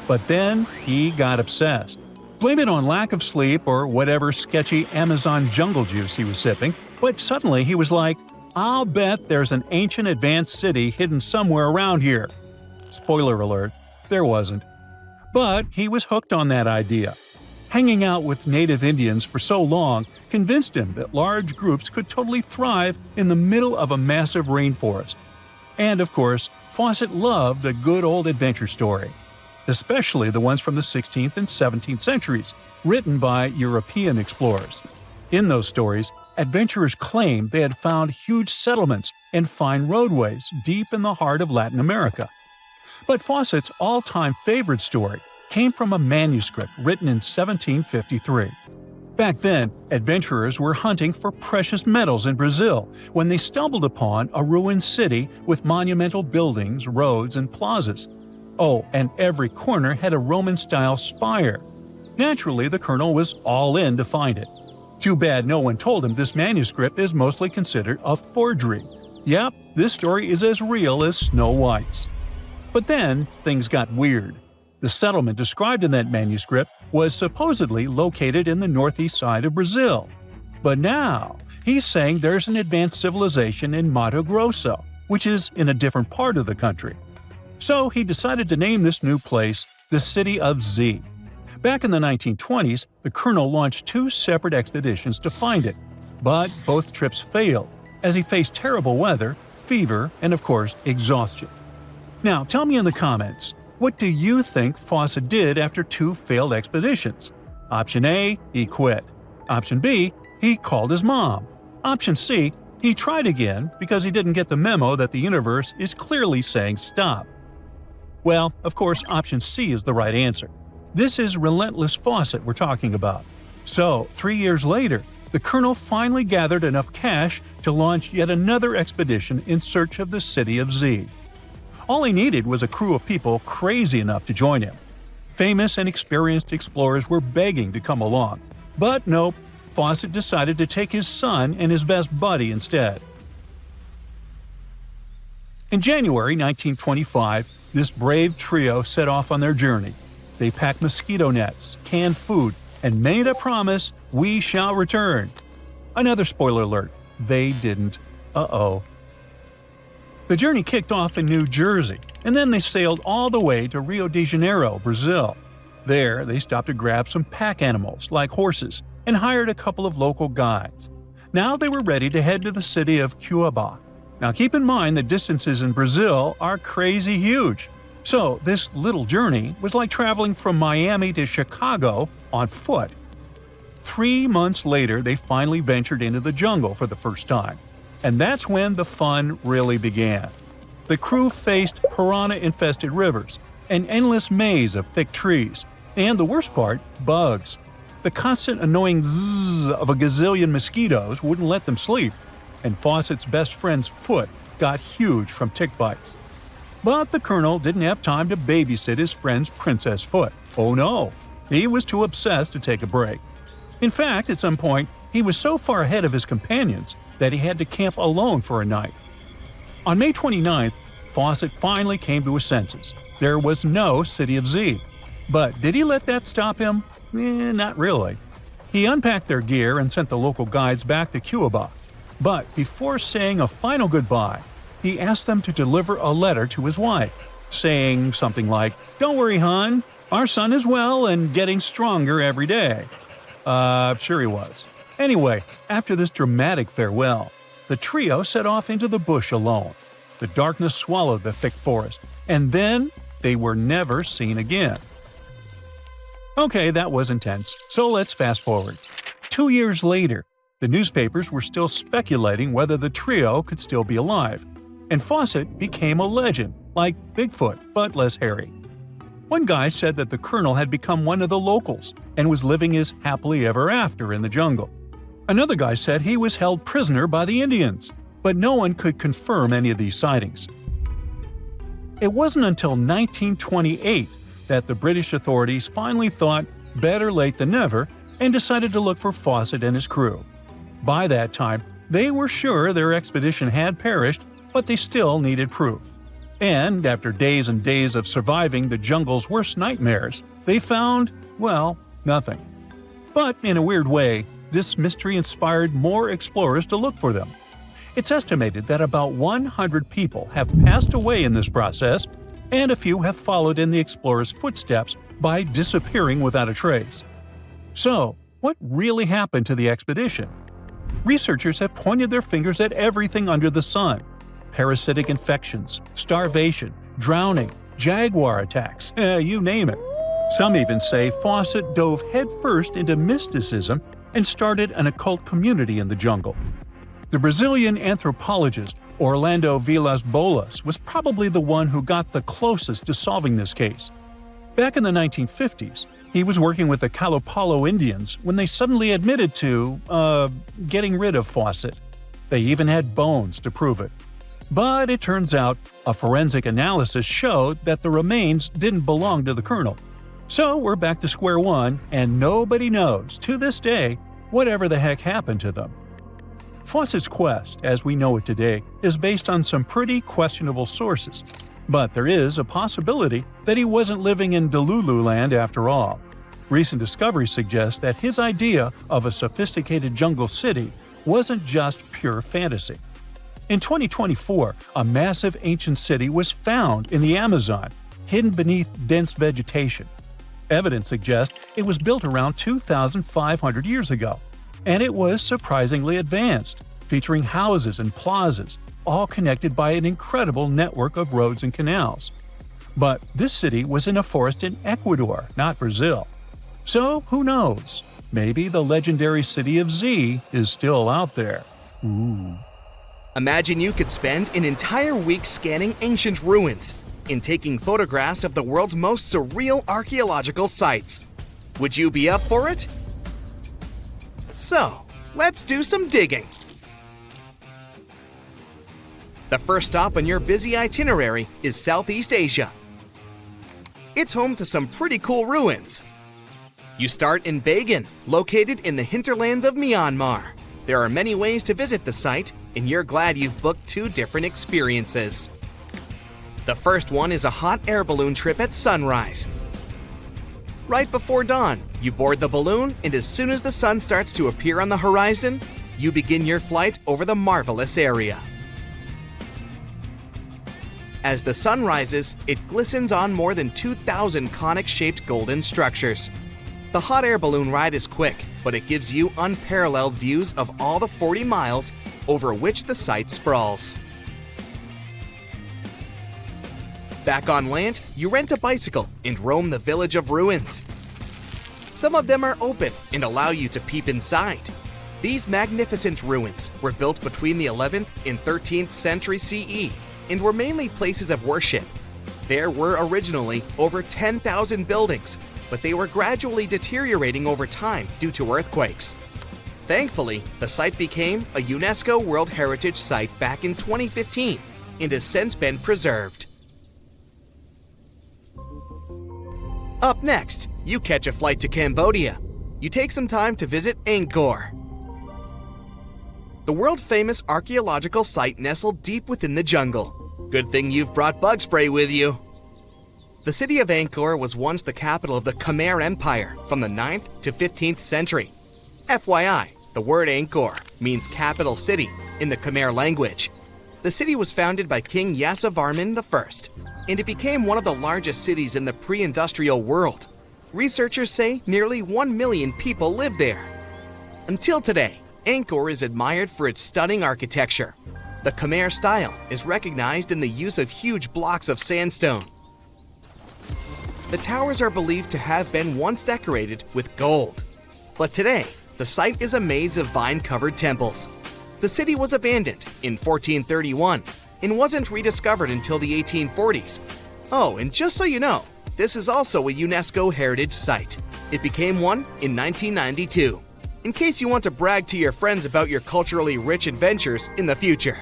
But then he got obsessed. Blame it on lack of sleep or whatever sketchy Amazon jungle juice he was sipping, but suddenly he was like, I'll bet there's an ancient advanced city hidden somewhere around here. Spoiler alert, there wasn't. But he was hooked on that idea. Hanging out with native Indians for so long convinced him that large groups could totally thrive in the middle of a massive rainforest. And of course, Fawcett loved a good old adventure story, especially the ones from the 16th and 17th centuries, written by European explorers. In those stories, adventurers claimed they had found huge settlements and fine roadways deep in the heart of Latin America. But Fawcett's all-time favorite story came from a manuscript written in 1753. Back then, adventurers were hunting for precious metals in Brazil when they stumbled upon a ruined city with monumental buildings, roads, and plazas. Oh, and every corner had a Roman-style spire. Naturally, the colonel was all in to find it. Too bad no one told him this manuscript is mostly considered a forgery. Yep, this story is as real as Snow White's. But then, things got weird. The settlement described in that manuscript was supposedly located in the northeast side of Brazil. But now, he's saying there's an advanced civilization in Mato Grosso, which is in a different part of the country. So he decided to name this new place the City of Z. Back in the 1920s, the colonel launched 2 separate expeditions to find it. But both trips failed, as he faced terrible weather, fever, and of course, exhaustion. Now, tell me in the comments, what do you think Fawcett did after 2 failed expeditions? Option A, he quit. Option B, he called his mom. Option C, he tried again because he didn't get the memo that the universe is clearly saying stop. Well, of course, option C is the right answer. This is relentless Fawcett we're talking about. So, 3 years later, the colonel finally gathered enough cash to launch yet another expedition in search of the City of Z. All he needed was a crew of people crazy enough to join him. Famous and experienced explorers were begging to come along. But nope, Fawcett decided to take his son and his best buddy instead. In January 1925, this brave trio set off on their journey. They packed mosquito nets, canned food, and made a promise, we shall return. Another spoiler alert, they didn't. Uh-oh. The journey kicked off in New Jersey, and then they sailed all the way to Rio de Janeiro, Brazil. There, they stopped to grab some pack animals, like horses, and hired a couple of local guides. Now they were ready to head to the city of Cuiabá. Now keep in mind the distances in Brazil are crazy huge. So this little journey was like traveling from Miami to Chicago on foot. 3 months later, they finally ventured into the jungle for the first time. And that's when the fun really began. The crew faced piranha-infested rivers, an endless maze of thick trees, and the worst part, bugs. The constant annoying zzz of a gazillion mosquitoes wouldn't let them sleep, and Fawcett's best friend's foot got huge from tick bites. But the colonel didn't have time to babysit his friend's princess foot. Oh no, he was too obsessed to take a break. In fact, at some point, he was so far ahead of his companions that he had to camp alone for a night. On May 29th, Fawcett finally came to his senses. There was no City of Z. But did he let that stop him? Not really. He unpacked their gear and sent the local guides back to Cuiabá. But before saying a final goodbye, he asked them to deliver a letter to his wife, saying something like, "Don't worry, hon, our son is well and getting stronger every day." Sure he was. Anyway, after this dramatic farewell, the trio set off into the bush alone. The darkness swallowed the thick forest, and then they were never seen again. Okay, that was intense, so let's fast forward. 2 years later, the newspapers were still speculating whether the trio could still be alive, and Fawcett became a legend, like Bigfoot, but less hairy. One guy said that the colonel had become one of the locals and was living his happily ever after in the jungle. Another guy said he was held prisoner by the Indians, but no one could confirm any of these sightings. It wasn't until 1928 that the British authorities finally thought better late than never and decided to look for Fawcett and his crew. By that time, they were sure their expedition had perished, but they still needed proof. And after days and days of surviving the jungle's worst nightmares, they found, well, nothing. But in a weird way, this mystery inspired more explorers to look for them. It's estimated that about 100 people have passed away in this process, and a few have followed in the explorers' footsteps by disappearing without a trace. So, what really happened to the expedition? Researchers have pointed their fingers at everything under the sun. parasitic infections, starvation, drowning, jaguar attacks, you name it. Some even say Fawcett dove headfirst into mysticism and started an occult community in the jungle. The Brazilian anthropologist Orlando Villas-Boas was probably the one who got the closest to solving this case. Back in the 1950s, he was working with the Kalapalo Indians when they suddenly admitted to, getting rid of Fawcett. They even had bones to prove it. But it turns out a forensic analysis showed that the remains didn't belong to the colonel. So we're back to square one, and nobody knows, to this day, whatever the heck happened to them. Fawcett's quest, as we know it today, is based on some pretty questionable sources. But there is a possibility that he wasn't living in Delulu land after all. Recent discoveries suggest that his idea of a sophisticated jungle city wasn't just pure fantasy. In 2024, a massive ancient city was found in the Amazon, hidden beneath dense vegetation. Evidence suggests it was built around 2,500 years ago, and it was surprisingly advanced, featuring houses and plazas, all connected by an incredible network of roads and canals. But this city was in a forest in Ecuador, not Brazil. So who knows? Maybe the legendary city of Z is still out there. Ooh. Imagine you could spend an entire week scanning ancient ruins and taking photographs of the world's most surreal archaeological sites. Would you be up for it? So, let's do some digging. The first stop on your busy itinerary is Southeast Asia. It's home to some pretty cool ruins. You start in Bagan, located in the hinterlands of Myanmar. There are many ways to visit the site, and you're glad you've booked 2 different experiences. The first one is a hot air balloon trip at sunrise. Right before dawn, you board the balloon, and as soon as the sun starts to appear on the horizon, you begin your flight over the marvelous area. As the sun rises, it glistens on more than 2,000 conic-shaped golden structures. The hot air balloon ride is quick, but it gives you unparalleled views of all the 40 miles over which the site sprawls. Back on land, you rent a bicycle and roam the village of ruins. Some of them are open and allow you to peep inside. These magnificent ruins were built between the 11th and 13th century CE and were mainly places of worship. There were originally over 10,000 buildings, but they were gradually deteriorating over time due to earthquakes. Thankfully, the site became a UNESCO World Heritage Site back in 2015 and has since been preserved. Up next, you catch a flight to Cambodia. You take some time to visit Angkor, the world-famous archaeological site nestled deep within the jungle. Good thing you've brought bug spray with you. The city of Angkor was once the capital of the Khmer Empire from the 9th to 15th century. FYI, the word Angkor means capital city in the Khmer language. The city was founded by King Yasovarman I, and it became one of the largest cities in the pre-industrial world. Researchers say nearly 1 million people live there. Until today, Angkor is admired for its stunning architecture. The Khmer style is recognized in the use of huge blocks of sandstone. The towers are believed to have been once decorated with gold. But today, the site is a maze of vine-covered temples. The city was abandoned in 1431 and wasn't rediscovered until the 1840s. Oh, and just so you know, this is also a UNESCO Heritage Site. It became one in 1992, in case you want to brag to your friends about your culturally rich adventures in the future.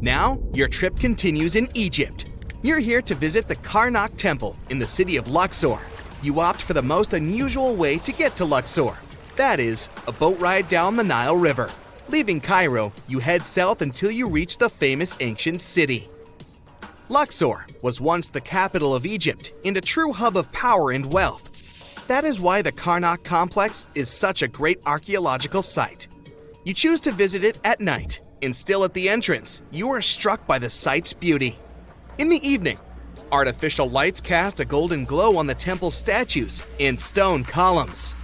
Now, your trip continues in Egypt. You're here to visit the Karnak Temple in the city of Luxor. You opt for the most unusual way to get to Luxor. That is, a boat ride down the Nile River. Leaving Cairo, you head south until you reach the famous ancient city. Luxor was once the capital of Egypt and a true hub of power and wealth. That is why the Karnak complex is such a great archaeological site. You choose to visit it at night, and still at the entrance, you are struck by the site's beauty. In the evening, artificial lights cast a golden glow on the temple statues and stone columns.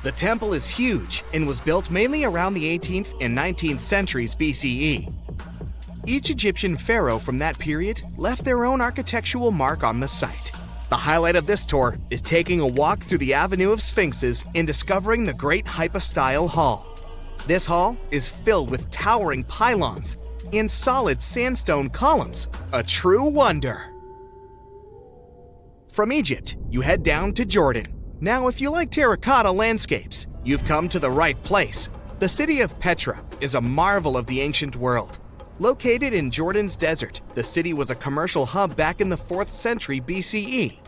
The temple is huge and was built mainly around the 18th and 19th centuries BCE. Each Egyptian pharaoh from that period left their own architectural mark on the site. The highlight of this tour is taking a walk through the Avenue of Sphinxes and discovering the Great Hypostyle Hall. This hall is filled with towering pylons and solid sandstone columns, a true wonder. From Egypt, you head down to Jordan. Now, if you like terracotta landscapes, you've come to the right place. The city of Petra is a marvel of the ancient world. Located in Jordan's desert, the city was a commercial hub back in the 4th century BCE.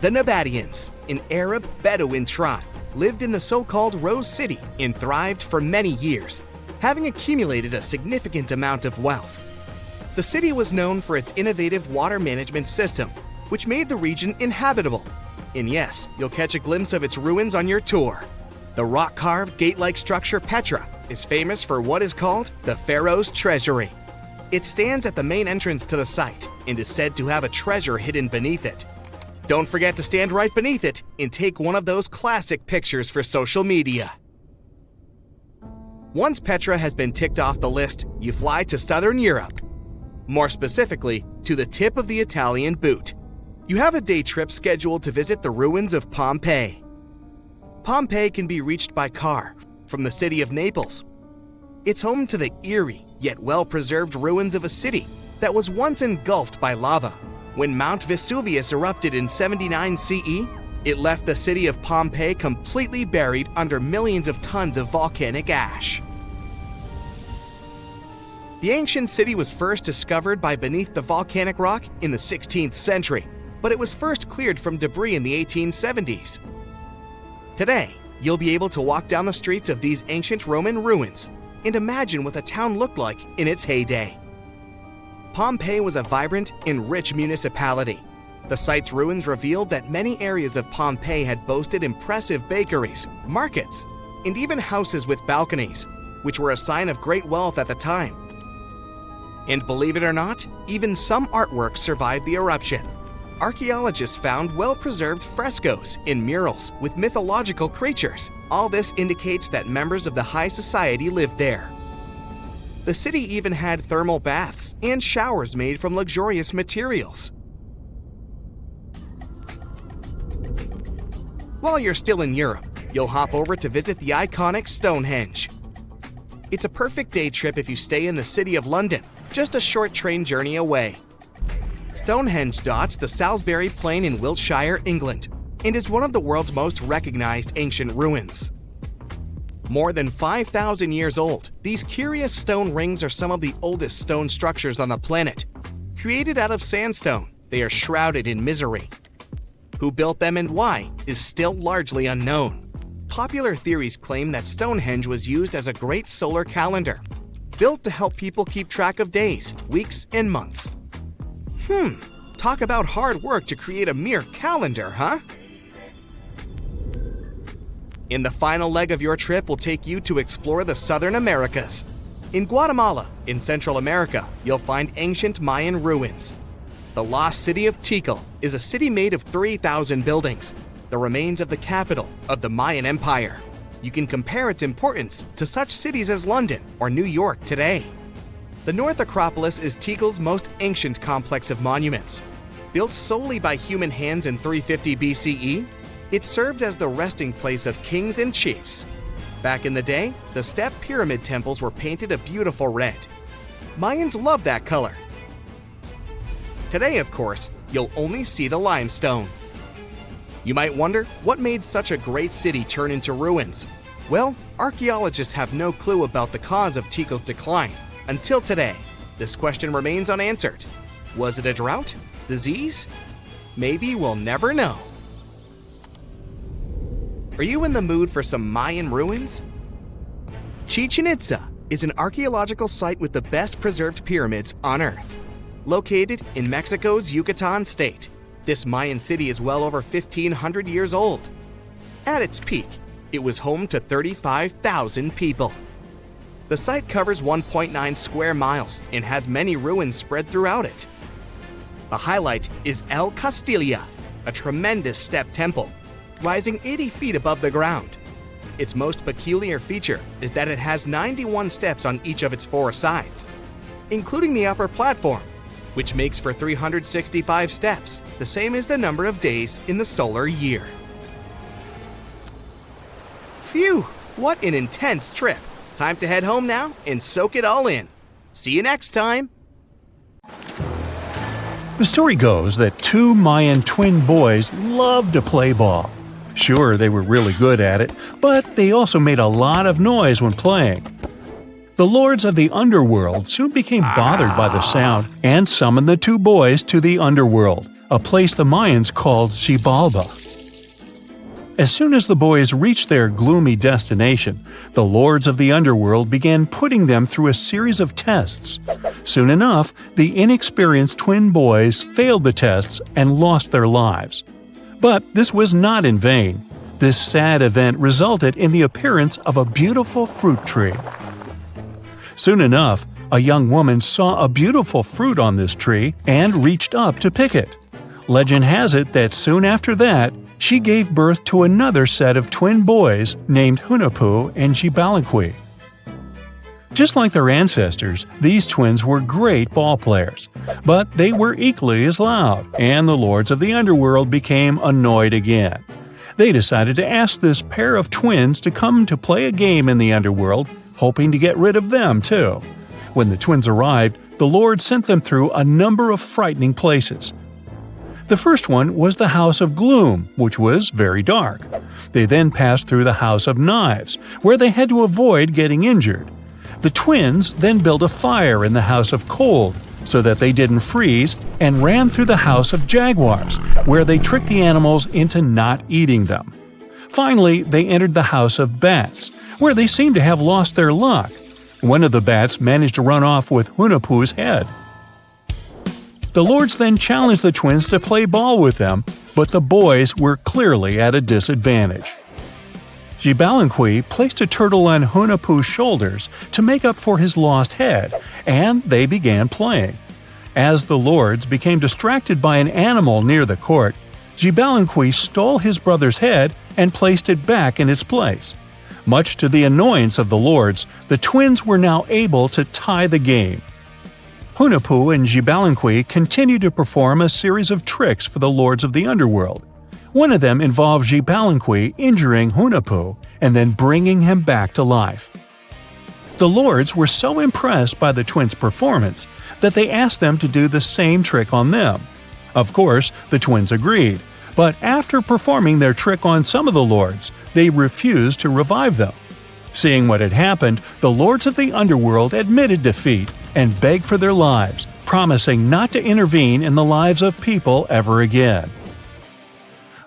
The Nabateans, an Arab Bedouin tribe, lived in the so-called Rose City and thrived for many years, having accumulated a significant amount of wealth. The city was known for its innovative water management system, which made the region inhabitable. And yes, you'll catch a glimpse of its ruins on your tour. The rock-carved gate-like structure Petra is famous for what is called the Pharaoh's Treasury. It stands at the main entrance to the site and is said to have a treasure hidden beneath it. Don't forget to stand right beneath it and take one of those classic pictures for social media. Once Petra has been ticked off the list, you fly to southern Europe. More specifically, to the tip of the Italian boot. You have a day trip scheduled to visit the ruins of Pompeii. Pompeii can be reached by car from the city of Naples. It's home to the eerie yet well-preserved ruins of a city that was once engulfed by lava. When Mount Vesuvius erupted in 79 CE, it left the city of Pompeii completely buried under millions of tons of volcanic ash. The ancient city was first discovered by beneath the volcanic rock in the 16th century, but it was first cleared from debris in the 1870s. Today, you'll be able to walk down the streets of these ancient Roman ruins and imagine what the town looked like in its heyday. Pompeii was a vibrant and rich municipality. The site's ruins revealed that many areas of Pompeii had boasted impressive bakeries, markets, and even houses with balconies, which were a sign of great wealth at the time. And believe it or not, even some artworks survived the eruption. Archaeologists found well-preserved frescoes and murals with mythological creatures. All this indicates that members of the high society lived there. The city even had thermal baths and showers made from luxurious materials. While you're still in Europe, you'll hop over to visit the iconic Stonehenge. It's a perfect day trip if you stay in the city of London, just a short train journey away. Stonehenge dots the Salisbury Plain in Wiltshire, England, and is one of the world's most recognized ancient ruins. More than 5,000 years old, these curious stone rings are some of the oldest stone structures on the planet. Created out of sandstone, they are shrouded in misery. Who built them and why is still largely unknown. Popular theories claim that Stonehenge was used as a great solar calendar, built to help people keep track of days, weeks, and months. Talk about hard work to create a mere calendar, huh? In the final leg of your trip will take you to explore the Southern Americas. In Guatemala, in Central America, you'll find ancient Mayan ruins. The lost city of Tikal is a city made of 3,000 buildings, the remains of the capital of the Mayan Empire. You can compare its importance to such cities as London or New York today. The North Acropolis is Tikal's most ancient complex of monuments. Built solely by human hands in 350 BCE, it served as the resting place of kings and chiefs. Back in the day, the step pyramid temples were painted a beautiful red. Mayans loved that color. Today, of course, you'll only see the limestone. You might wonder what made such a great city turn into ruins. Well, archaeologists have no clue about the cause of Tikal's decline. Until today, this question remains unanswered. Was it a drought? Disease? Maybe we'll never know. Are you in the mood for some Mayan ruins? Chichen Itza is an archaeological site with the best preserved pyramids on Earth. Located in Mexico's Yucatan state, this Mayan city is well over 1,500 years old. At its peak, it was home to 35,000 people. The site covers 1.9 square miles and has many ruins spread throughout it. The highlight is El Castilla, a tremendous step temple, rising 80 feet above the ground. Its most peculiar feature is that it has 91 steps on each of its 4 sides, including the upper platform, which makes for 365 steps, the same as the number of days in the solar year. Phew, what an intense trip. Time to head home now and soak it all in. See you next time. The story goes that 2 Mayan twin boys loved to play ball. Sure, they were really good at it, but they also made a lot of noise when playing. The lords of the underworld soon became bothered by the sound and summoned the 2 boys to the underworld, a place the Mayans called Xibalba. As soon as the boys reached their gloomy destination, the lords of the underworld began putting them through a series of tests. Soon enough, the inexperienced twin boys failed the tests and lost their lives. But this was not in vain. This sad event resulted in the appearance of a beautiful fruit tree. Soon enough, a young woman saw a beautiful fruit on this tree and reached up to pick it. Legend has it that soon after that, she gave birth to another set of twin boys named Hunahpu and Xibalaqui. Just like their ancestors, these twins were great ball players, but they were equally as loud, and the lords of the underworld became annoyed again. They decided to ask this pair of twins to come to play a game in the underworld, hoping to get rid of them too. When the twins arrived, the lord sent them through a number of frightening places. The first one was the House of Gloom, which was very dark. They then passed through the House of Knives, where they had to avoid getting injured. The twins then built a fire in the House of Cold, so that they didn't freeze, and ran through the House of Jaguars, where they tricked the animals into not eating them. Finally, they entered the House of Bats, where they seemed to have lost their luck. One of the bats managed to run off with Hunahpu's head. The lords then challenged the twins to play ball with them, but the boys were clearly at a disadvantage. Xibalaqui placed a turtle on Hunahpu's shoulders to make up for his lost head, and they began playing. As the lords became distracted by an animal near the court, Xibalaqui stole his brother's head and placed it back in its place. Much to the annoyance of the lords, the twins were now able to tie the game. Hunahpu and Xibalaqui continued to perform a series of tricks for the lords of the underworld. One of them involved Xibalaqui injuring Hunahpu and then bringing him back to life. The lords were so impressed by the twins' performance that they asked them to do the same trick on them. Of course, the twins agreed, but after performing their trick on some of the lords, they refused to revive them. Seeing what had happened, the lords of the underworld admitted defeat and begged for their lives, promising not to intervene in the lives of people ever again.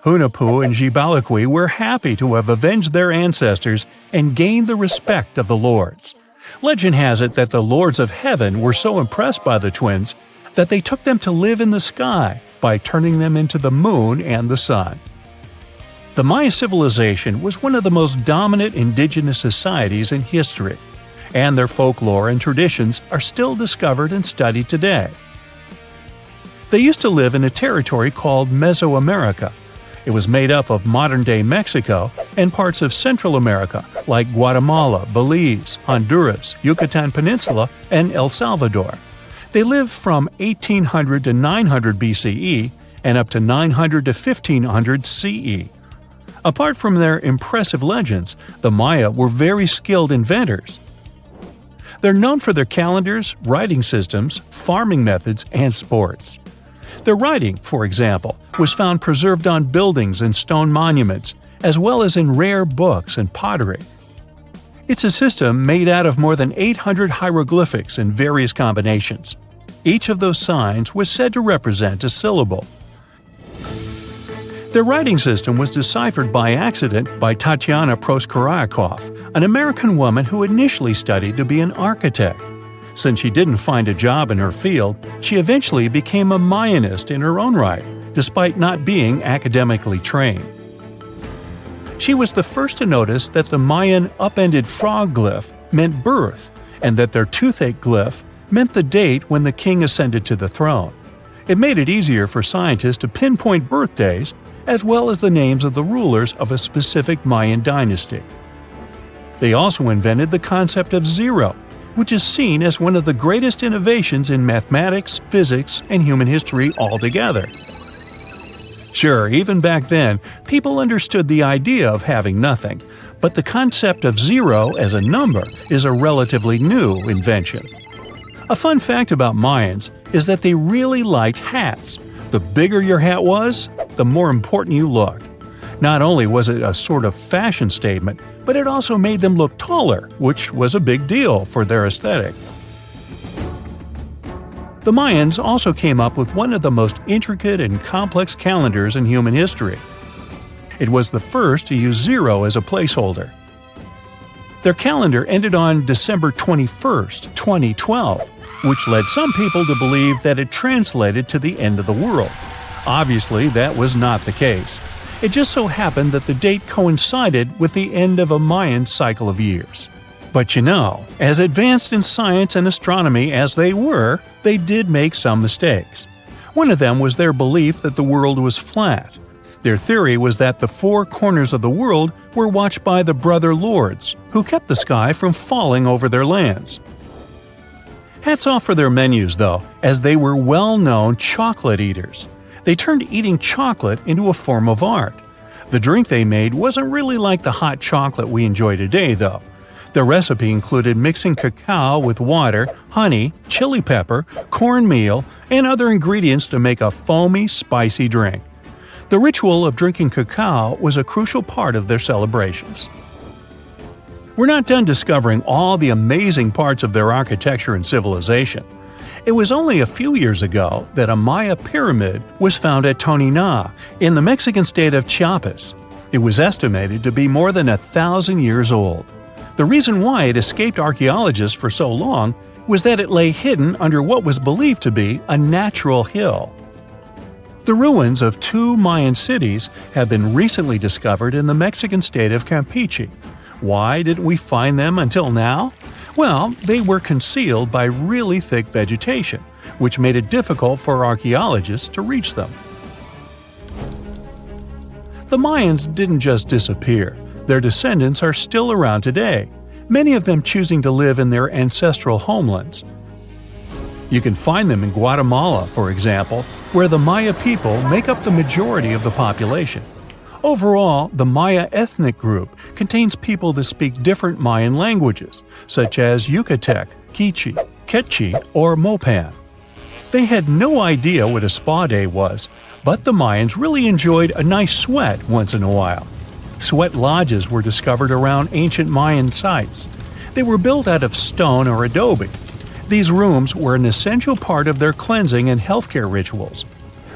Hunahpu and Xibalaqui were happy to have avenged their ancestors and gained the respect of the lords. Legend has it that the lords of heaven were so impressed by the twins that they took them to live in the sky by turning them into the moon and the sun. The Maya civilization was one of the most dominant indigenous societies in history, and their folklore and traditions are still discovered and studied today. They used to live in a territory called Mesoamerica. It was made up of modern-day Mexico and parts of Central America like Guatemala, Belize, Honduras, Yucatan Peninsula, and El Salvador. They lived from 1800 to 900 BCE and up to 900 to 1500 CE. Apart from their impressive legends, the Maya were very skilled inventors. They're known for their calendars, writing systems, farming methods, and sports. Their writing, for example, was found preserved on buildings and stone monuments, as well as in rare books and pottery. It's a system made out of more than 800 hieroglyphics in various combinations. Each of those signs was said to represent a syllable. Their writing system was deciphered by accident by Tatiana Proskorakov, an American woman who initially studied to be an architect. Since she didn't find a job in her field, she eventually became a Mayanist in her own right, despite not being academically trained. She was the first to notice that the Mayan upended frog glyph meant birth, and that their toothache glyph meant the date when the king ascended to the throne. It made it easier for scientists to pinpoint birthdays, as well as the names of the rulers of a specific Mayan dynasty. They also invented the concept of zero, which is seen as one of the greatest innovations in mathematics, physics, and human history altogether. Sure, even back then, people understood the idea of having nothing, but the concept of zero as a number is a relatively new invention. A fun fact about Mayans is that they really liked hats. The bigger your hat was, the more important you looked. Not only was it a sort of fashion statement, but it also made them look taller, which was a big deal for their aesthetic. The Mayans also came up with one of the most intricate and complex calendars in human history. It was the first to use zero as a placeholder. Their calendar ended on December 21st, 2012, which led some people to believe that it translated to the end of the world. Obviously, that was not the case. It just so happened that the date coincided with the end of a Mayan cycle of years. But as advanced in science and astronomy as they were, they did make some mistakes. One of them was their belief that the world was flat. Their theory was that the four corners of the world were watched by the brother lords, who kept the sky from falling over their lands. Hats off for their menus, though, as they were well-known chocolate eaters. They turned eating chocolate into a form of art. The drink they made wasn't really like the hot chocolate we enjoy today, though. The recipe included mixing cacao with water, honey, chili pepper, cornmeal, and other ingredients to make a foamy, spicy drink. The ritual of drinking cacao was a crucial part of their celebrations. We're not done discovering all the amazing parts of their architecture and civilization. It was only a few years ago that a Maya pyramid was found at Tonina, in the Mexican state of Chiapas. It was estimated to be more than 1,000 years old. The reason why it escaped archaeologists for so long was that it lay hidden under what was believed to be a natural hill. The ruins of two Mayan cities have been recently discovered in the Mexican state of Campeche. Why didn't we find them until now? Well, they were concealed by really thick vegetation, which made it difficult for archaeologists to reach them. The Mayans didn't just disappear. Their descendants are still around today, many of them choosing to live in their ancestral homelands. You can find them in Guatemala, for example, where the Maya people make up the majority of the population. Overall, the Maya ethnic group contains people that speak different Mayan languages, such as Yucatec, Quiche, Quechua, or Mopan. They had no idea what a spa day was, but the Mayans really enjoyed a nice sweat once in a while. Sweat lodges were discovered around ancient Mayan sites. They were built out of stone or adobe. These rooms were an essential part of their cleansing and healthcare rituals.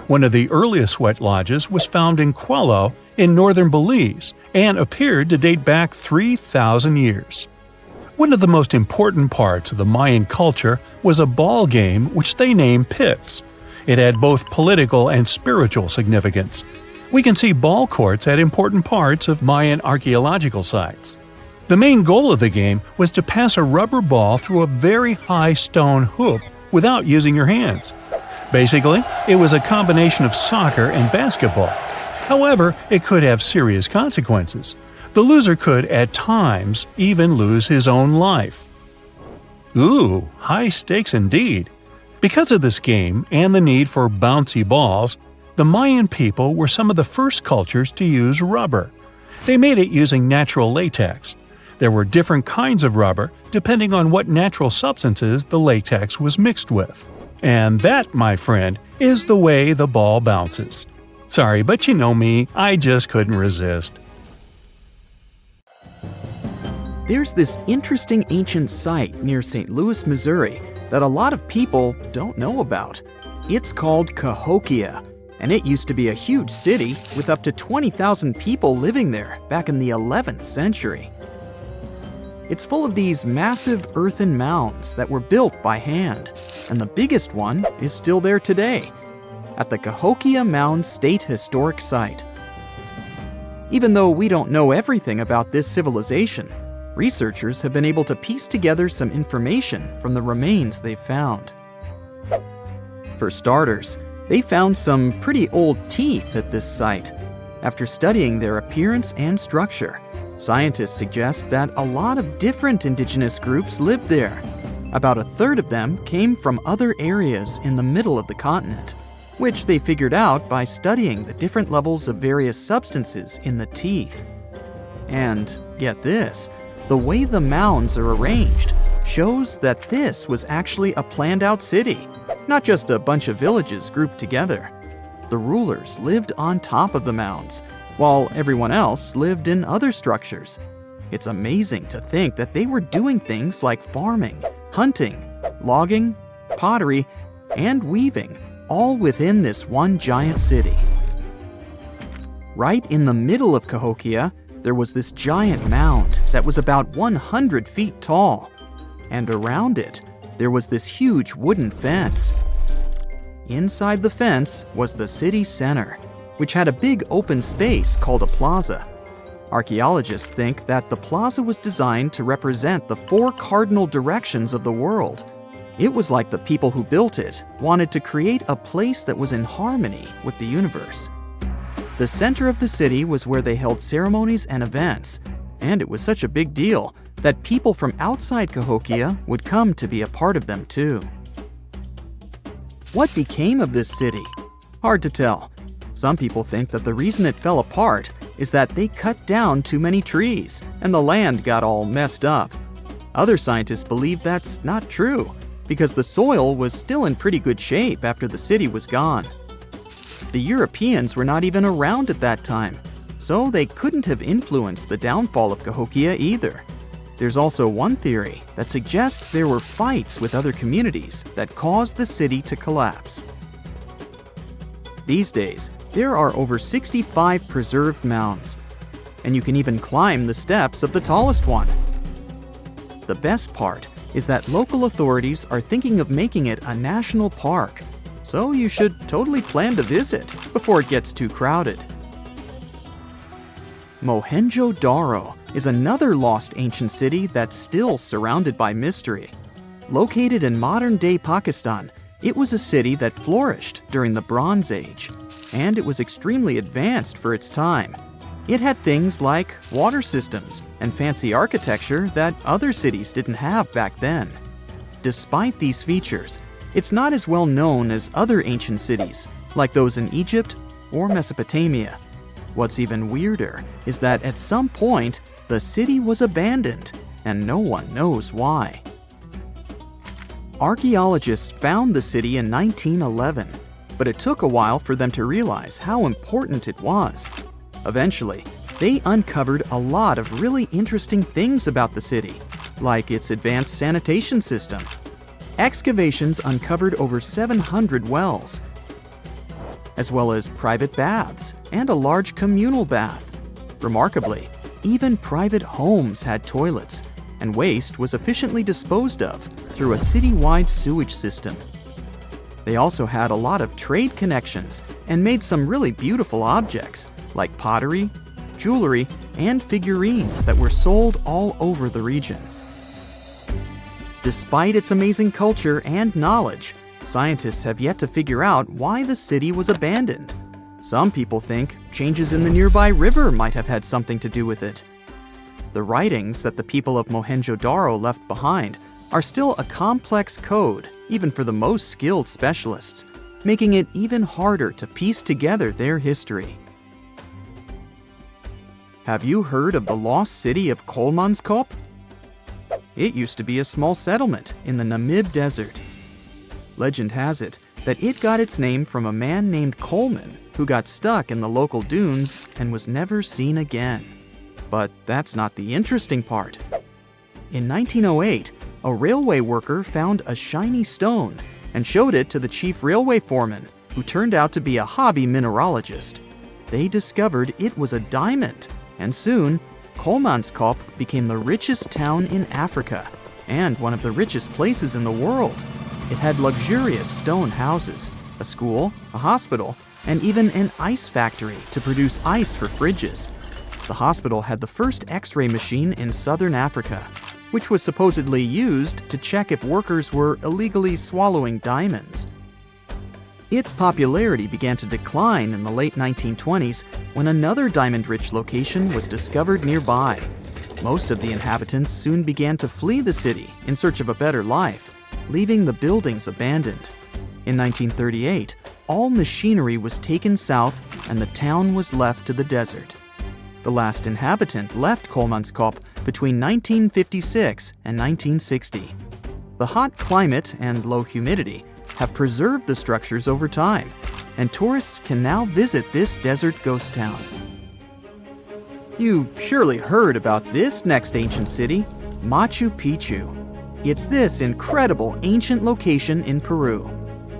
One of the earliest sweat lodges was found in Quello in northern Belize and appeared to date back 3,000 years. One of the most important parts of the Mayan culture was a ball game which they named Pips. It had both political and spiritual significance. We can see ball courts at important parts of Mayan archaeological sites. The main goal of the game was to pass a rubber ball through a very high stone hoop without using your hands. Basically, it was a combination of soccer and basketball. However, it could have serious consequences. The loser could, at times, even lose his own life. Ooh, high stakes indeed. Because of this game and the need for bouncy balls, the Mayan people were some of the first cultures to use rubber. They made it using natural latex. There were different kinds of rubber depending on what natural substances the latex was mixed with. And that, my friend, is the way the ball bounces. Sorry, but you know me, I just couldn't resist. There's this interesting ancient site near St. Louis, Missouri, that a lot of people don't know about. It's called Cahokia, and it used to be a huge city with up to 20,000 people living there back in the 11th century. It's full of these massive earthen mounds that were built by hand, and the biggest one is still there today, at the Cahokia Mound State Historic Site. Even though we don't know everything about this civilization, researchers have been able to piece together some information from the remains they've found. For starters, they found some pretty old teeth at this site. After studying their appearance and structure, Scientists suggest that a lot of different indigenous groups lived there. About a third of them came from other areas in the middle of the continent, which they figured out by studying the different levels of various substances in the teeth. And get this, the way the mounds are arranged shows that this was actually a planned-out city, not just a bunch of villages grouped together. The rulers lived on top of the mounds, while everyone else lived in other structures. It's amazing to think that they were doing things like farming, hunting, logging, pottery, and weaving, all within this one giant city. Right in the middle of Cahokia, there was this giant mound that was about 100 feet tall. And around it, there was this huge wooden fence. Inside the fence was the city center, which had a big open space called a plaza. Archaeologists think that the plaza was designed to represent the 4 cardinal directions of the world. It was like the people who built it wanted to create a place that was in harmony with the universe. The center of the city was where they held ceremonies and events, and it was such a big deal that people from outside Cahokia would come to be a part of them too. What became of this city? Hard to tell. Some people think that the reason it fell apart is that they cut down too many trees and the land got all messed up. Other scientists believe that's not true because the soil was still in pretty good shape after the city was gone. The Europeans were not even around at that time, so they couldn't have influenced the downfall of Cahokia either. There's also one theory that suggests there were fights with other communities that caused the city to collapse. These days, there are over 65 preserved mounds, and you can even climb the steps of the tallest one. The best part is that local authorities are thinking of making it a national park, so you should totally plan to visit before it gets too crowded. Mohenjo-Daro is another lost ancient city that's still surrounded by mystery. Located in modern-day Pakistan, it was a city that flourished during the Bronze Age, and it was extremely advanced for its time. It had things like water systems and fancy architecture that other cities didn't have back then. Despite these features, it's not as well known as other ancient cities, like those in Egypt or Mesopotamia. What's even weirder is that at some point, the city was abandoned, and no one knows why. Archaeologists found the city in 1911, but it took a while for them to realize how important it was. Eventually, they uncovered a lot of really interesting things about the city, like its advanced sanitation system. Excavations uncovered over 700 wells, as well as private baths and a large communal bath. Remarkably, even private homes had toilets, and waste was efficiently disposed of through a city-wide sewage system. They also had a lot of trade connections and made some really beautiful objects, like pottery, jewelry, and figurines that were sold all over the region. Despite its amazing culture and knowledge, scientists have yet to figure out why the city was abandoned. Some people think changes in the nearby river might have had something to do with it. The writings that the people of Mohenjo-Daro left behind are still a complex code, even for the most skilled specialists, making it even harder to piece together their history. Have you heard of the lost city of Kolmanskop? It used to be a small settlement in the Namib Desert. Legend has it that it got its name from a man named Coleman who got stuck in the local dunes and was never seen again. But that's not the interesting part. In 1908, a railway worker found a shiny stone and showed it to the chief railway foreman, who turned out to be a hobby mineralogist. They discovered it was a diamond, and soon, Kolmanskop became the richest town in Africa and one of the richest places in the world. It had luxurious stone houses, a school, a hospital, and even an ice factory to produce ice for fridges. The hospital had the first X-ray machine in southern Africa, which was supposedly used to check if workers were illegally swallowing diamonds. Its popularity began to decline in the late 1920s when another diamond-rich location was discovered nearby. Most of the inhabitants soon began to flee the city in search of a better life, leaving the buildings abandoned. In 1938, all machinery was taken south and the town was left to the desert. The last inhabitant left Kolmanskop between 1956 and 1960. The hot climate and low humidity have preserved the structures over time, and tourists can now visit this desert ghost town. You've surely heard about this next ancient city, Machu Picchu. It's this incredible ancient location in Peru.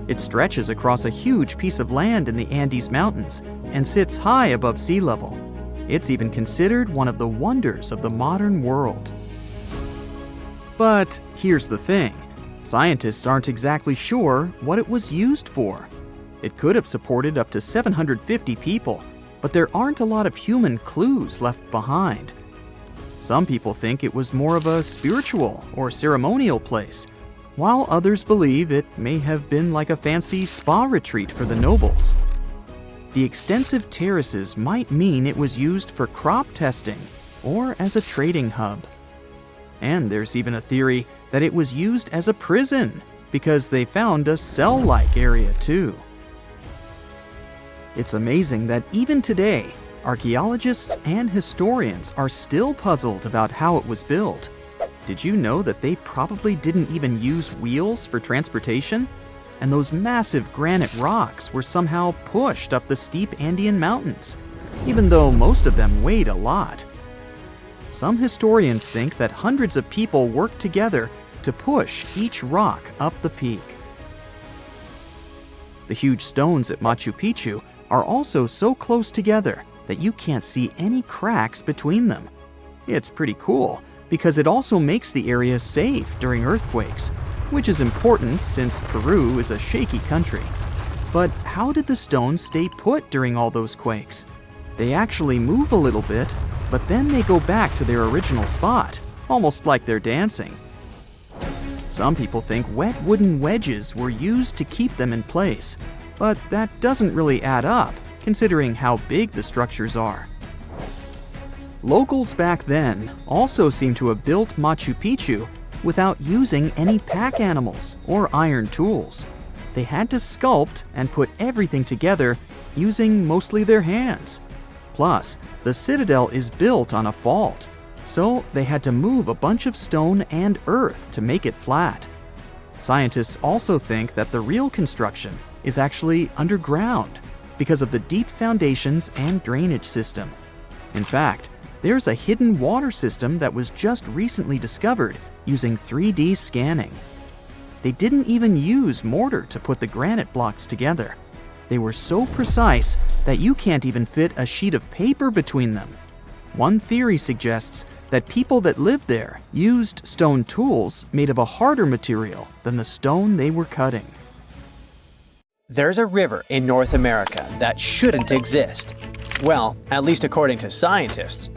It stretches across a huge piece of land in the Andes Mountains and sits high above sea level. It's even considered one of the wonders of the modern world. But here's the thing. Scientists aren't exactly sure what it was used for. It could have supported up to 750 people, but there aren't a lot of human clues left behind. Some people think it was more of a spiritual or ceremonial place, while others believe it may have been like a fancy spa retreat for the nobles. The extensive terraces might mean it was used for crop testing or as a trading hub. And there's even a theory that it was used as a prison because they found a cell-like area too. It's amazing that even today, archaeologists and historians are still puzzled about how it was built. Did you know that they probably didn't even use wheels for transportation? And those massive granite rocks were somehow pushed up the steep Andean mountains, even though most of them weighed a lot. Some historians think that hundreds of people worked together to push each rock up the peak. The huge stones at Machu Picchu are also so close together that you can't see any cracks between them. It's pretty cool because it also makes the area safe during earthquakes, which is important since Peru is a shaky country. But how did the stones stay put during all those quakes? They actually move a little bit, but then they go back to their original spot, almost like they're dancing. Some people think wet wooden wedges were used to keep them in place, but that doesn't really add up, considering how big the structures are. Locals back then also seem to have built Machu Picchu without using any pack animals or iron tools. They had to sculpt and put everything together using mostly their hands. Plus, the citadel is built on a fault, so they had to move a bunch of stone and earth to make it flat. Scientists also think that the real construction is actually underground because of the deep foundations and drainage system. In fact, there's a hidden water system that was just recently discovered using 3D scanning. They didn't even use mortar to put the granite blocks together. They were so precise that you can't even fit a sheet of paper between them. One theory suggests that people that lived there used stone tools made of a harder material than the stone they were cutting. There's a river in North America that shouldn't exist. Well, at least according to scientists.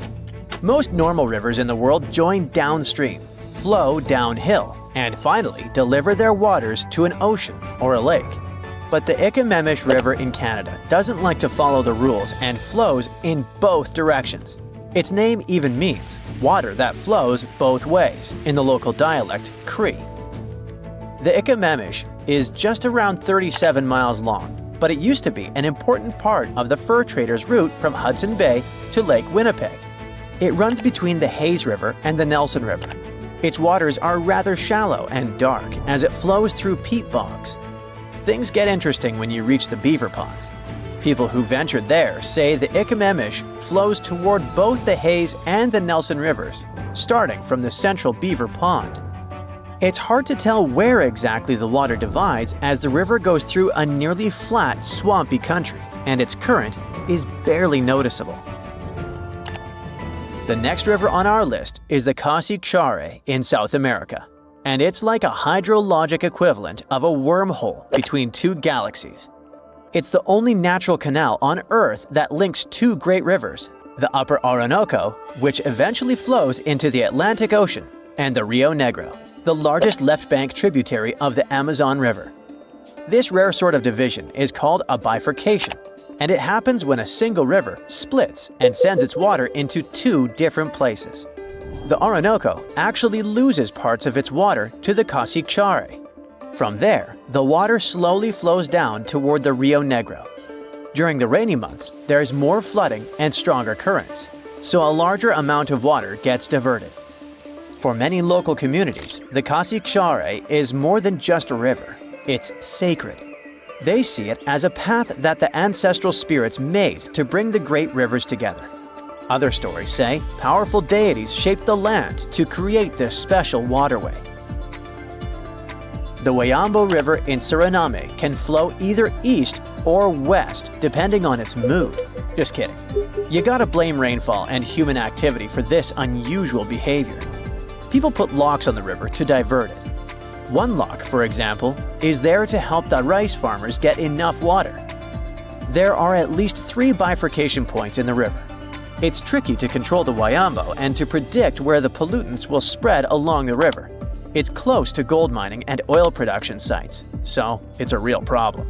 Most normal rivers in the world join downstream, flow downhill, and finally deliver their waters to an ocean or a lake. But the Icamemish River in Canada doesn't like to follow the rules and flows in both directions. Its name even means water that flows both ways, in the local dialect, Cree. The Icamemish is just around 37 miles long, but it used to be an important part of the fur traders' route from Hudson Bay to Lake Winnipeg. It runs between the Hayes River and the Nelson River. Its waters are rather shallow and dark as it flows through peat bogs. Things get interesting when you reach the beaver ponds. People who ventured there say the Icamemish flows toward both the Hayes and the Nelson rivers, starting from the central beaver pond. It's hard to tell where exactly the water divides as the river goes through a nearly flat, swampy country, and its current is barely noticeable. The next river on our list is the Casiquiare in South America, and it's like a hydrologic equivalent of a wormhole between two galaxies. It's the only natural canal on Earth that links two great rivers, the Upper Orinoco, which eventually flows into the Atlantic Ocean, and the Rio Negro, the largest left bank tributary of the Amazon River. This rare sort of division is called a bifurcation, and it happens when a single river splits and sends its water into two different places. The Orinoco actually loses parts of its water to the Cassiquiare. From there, the water slowly flows down toward the Rio Negro. During the rainy months, there is more flooding and stronger currents, so a larger amount of water gets diverted. For many local communities, the Cassiquiare is more than just a river. It's sacred. They see it as a path that the ancestral spirits made to bring the great rivers together. Other stories say powerful deities shaped the land to create this special waterway. The Wayambo River in Suriname can flow either east or west depending on its mood. Just kidding. You gotta blame rainfall and human activity for this unusual behavior. People put locks on the river to divert it. One lock, for example, is there to help the rice farmers get enough water. There are at least 3 bifurcation points in the river. It's tricky to control the Wayambo and to predict where the pollutants will spread along the river. It's close to gold mining and oil production sites, so it's a real problem.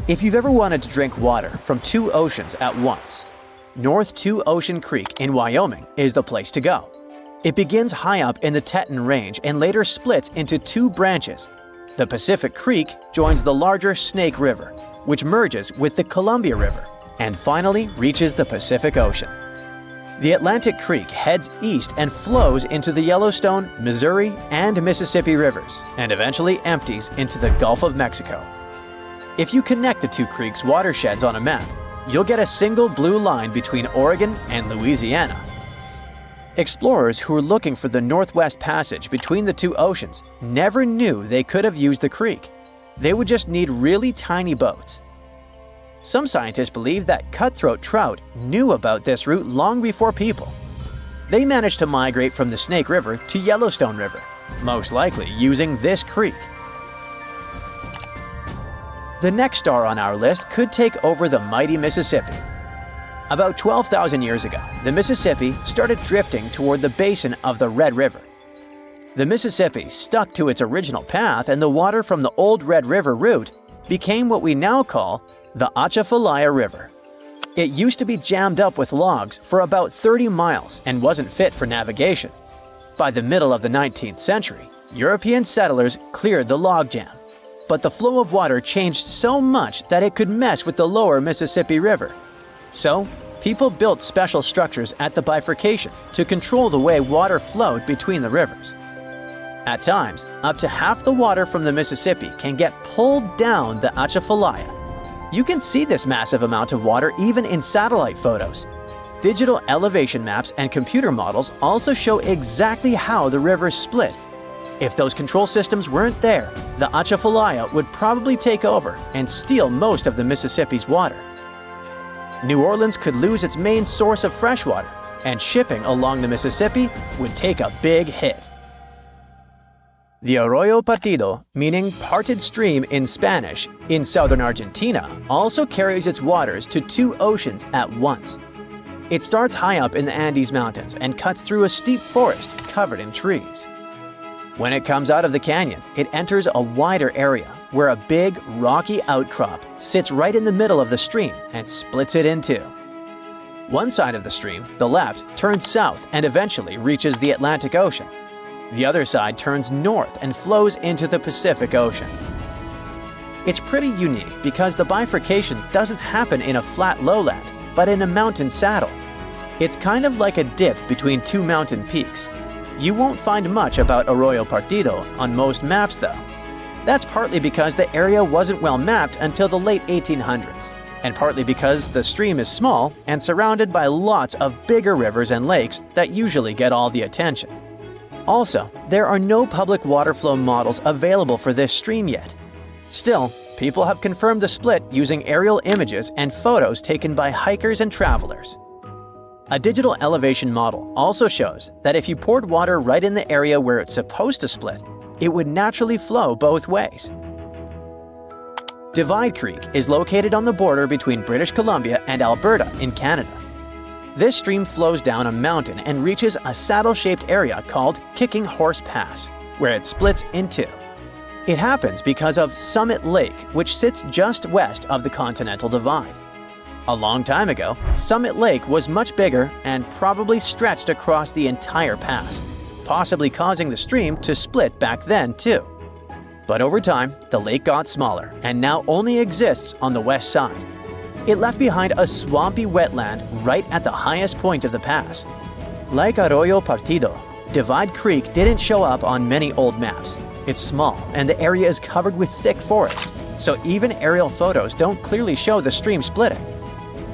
If you've ever wanted to drink water from 2 oceans at once, North Two Ocean Creek in Wyoming is the place to go. It begins high up in the Teton Range and later splits into 2 branches. The Pacific Creek joins the larger Snake River, which merges with the Columbia River, and finally reaches the Pacific Ocean. The Atlantic Creek heads east and flows into the Yellowstone, Missouri, and Mississippi rivers, and eventually empties into the Gulf of Mexico. If you connect the 2 creeks' watersheds on a map, you'll get a single blue line between Oregon and Louisiana. Explorers who were looking for the Northwest Passage between the 2 oceans never knew they could have used the creek. They would just need really tiny boats. Some scientists believe that cutthroat trout knew about this route long before people. They managed to migrate from the Snake River to Yellowstone River, most likely using this creek. The next star on our list could take over the mighty Mississippi. About 12,000 years ago, the Mississippi started drifting toward the basin of the Red River. The Mississippi stuck to its original path, and the water from the old Red River route became what we now call the Atchafalaya River. It used to be jammed up with logs for about 30 miles and wasn't fit for navigation. By the middle of the 19th century, European settlers cleared the logjam. But the flow of water changed so much that it could mess with the lower Mississippi River. So, people built special structures at the bifurcation to control the way water flowed between the rivers. At times, up to half the water from the Mississippi can get pulled down the Atchafalaya. You can see this massive amount of water even in satellite photos. Digital elevation maps and computer models also show exactly how the rivers split. If those control systems weren't there, the Atchafalaya would probably take over and steal most of the Mississippi's water. New Orleans could lose its main source of fresh water, and shipping along the Mississippi would take a big hit. The Arroyo Partido, meaning parted stream in Spanish, in southern Argentina, also carries its waters to 2 oceans at once. It starts high up in the Andes Mountains and cuts through a steep forest covered in trees. When it comes out of the canyon, it enters a wider area where a big, rocky outcrop sits right in the middle of the stream and splits it in 2. One side of the stream, the left, turns south and eventually reaches the Atlantic Ocean. The other side turns north and flows into the Pacific Ocean. It's pretty unique because the bifurcation doesn't happen in a flat lowland, but in a mountain saddle. It's kind of like a dip between 2 mountain peaks. You won't find much about Arroyo Partido on most maps though. That's partly because the area wasn't well mapped until the late 1800s, and partly because the stream is small and surrounded by lots of bigger rivers and lakes that usually get all the attention. Also, there are no public water flow models available for this stream yet. Still, people have confirmed the split using aerial images and photos taken by hikers and travelers. A digital elevation model also shows that if you poured water right in the area where it's supposed to split, it would naturally flow both ways. Divide Creek is located on the border between British Columbia and Alberta in Canada. This stream flows down a mountain and reaches a saddle-shaped area called Kicking Horse Pass, where it splits in 2. It happens because of Summit Lake, which sits just west of the Continental Divide. A long time ago, Summit Lake was much bigger and probably stretched across the entire pass, possibly causing the stream to split back then too. But over time, the lake got smaller and now only exists on the west side. It left behind a swampy wetland right at the highest point of the pass. Like Arroyo Partido, Divide Creek didn't show up on many old maps. It's small and the area is covered with thick forest, so even aerial photos don't clearly show the stream splitting.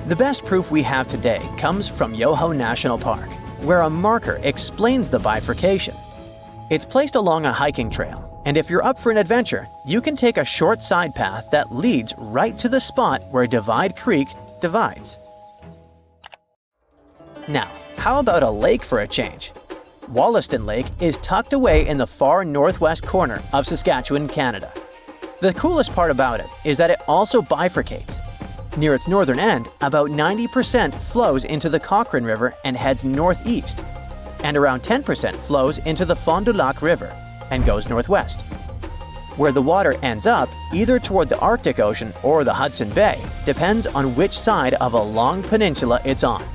The best proof we have today comes from Yoho National Park, where a marker explains the bifurcation. It's placed along a hiking trail, and if you're up for an adventure, you can take a short side path that leads right to the spot where Divide Creek divides. Now, how about a lake for a change? Wollaston Lake is tucked away in the far northwest corner of Saskatchewan, Canada. The coolest part about it is that it also bifurcates. Near its northern end, about 90% flows into the Cochrane River and heads northeast, and around 10% flows into the Fond du Lac River and goes northwest. Where the water ends up, either toward the Arctic Ocean or the Hudson Bay, depends on which side of a long peninsula it's on.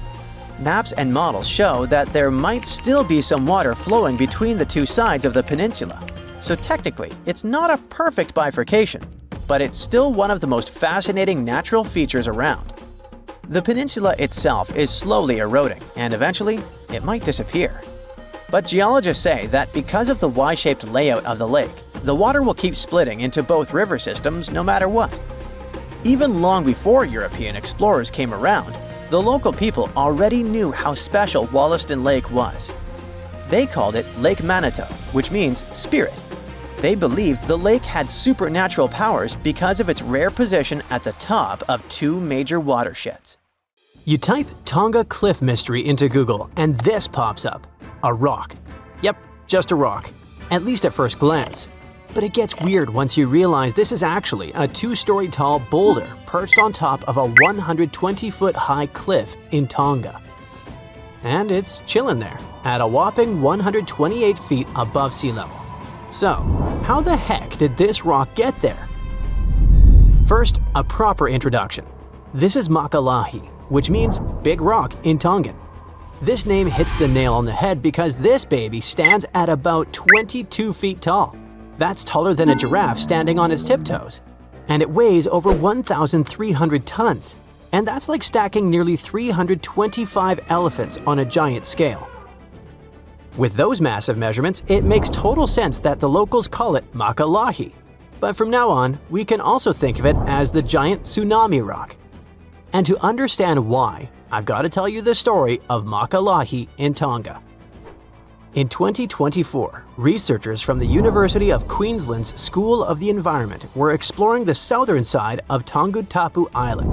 Maps and models show that there might still be some water flowing between the two sides of the peninsula, so technically it's not a perfect bifurcation, but it's still one of the most fascinating natural features around. The peninsula itself is slowly eroding, and eventually it might disappear. But geologists say that because of the Y-shaped layout of the lake, the water will keep splitting into both river systems no matter what. Even long before European explorers came around, the local people already knew how special Wollaston Lake was. They called it Lake Manitou, which means spirit. They believed the lake had supernatural powers because of its rare position at the top of two major watersheds. You type Tonga Cliff Mystery into Google and this pops up. A rock. Yep, just a rock. At least at first glance. But it gets weird once you realize this is actually a 2-story tall boulder perched on top of a 120-foot high cliff in Tonga. And it's chilling there, at a whopping 128 feet above sea level. So, how the heck did this rock get there? First, a proper introduction. This is Makalahi, which means big rock in Tongan. This name hits the nail on the head because this baby stands at about 22 feet tall. That's taller than a giraffe standing on its tiptoes. And it weighs over 1,300 tons. And that's like stacking nearly 325 elephants on a giant scale. With those massive measurements, it makes total sense that the locals call it Makalahi. But from now on, we can also think of it as the giant tsunami rock. And to understand why, I've got to tell you the story of Makalahi in Tonga. In 2024, researchers from the University of Queensland's School of the Environment were exploring the southern side of Tongatapu Island.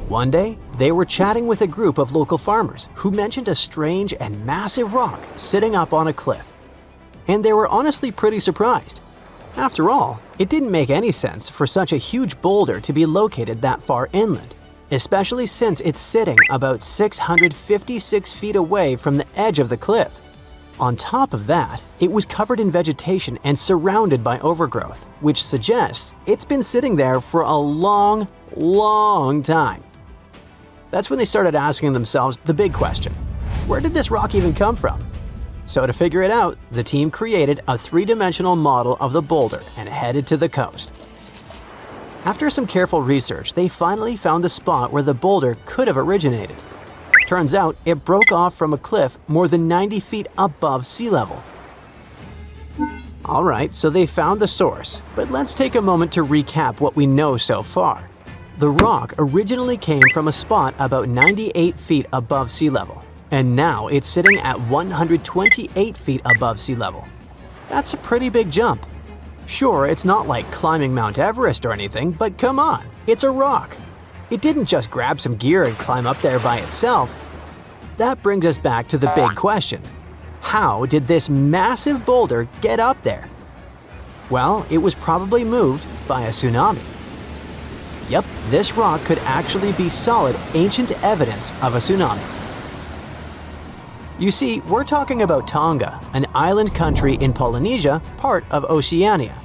One day, they were chatting with a group of local farmers who mentioned a strange and massive rock sitting up on a cliff. And they were honestly pretty surprised. After all, it didn't make any sense for such a huge boulder to be located that far inland, especially since it's sitting about 656 feet away from the edge of the cliff. On top of that, it was covered in vegetation and surrounded by overgrowth, which suggests it's been sitting there for a long, long time. That's when they started asking themselves the big question: where did this rock even come from? So to figure it out, the team created a 3-dimensional model of the boulder and headed to the coast. After some careful research, they finally found the spot where the boulder could have originated. Turns out, it broke off from a cliff more than 90 feet above sea level. Alright, so they found the source, but let's take a moment to recap what we know so far. The rock originally came from a spot about 98 feet above sea level, and now it's sitting at 128 feet above sea level. That's a pretty big jump. Sure, it's not like climbing Mount Everest or anything, but come on, it's a rock. It didn't just grab some gear and climb up there by itself. That brings us back to the big question. How did this massive boulder get up there? Well, it was probably moved by a tsunami. Yep, this rock could actually be solid ancient evidence of a tsunami. You see, we're talking about Tonga, an island country in Polynesia, part of Oceania.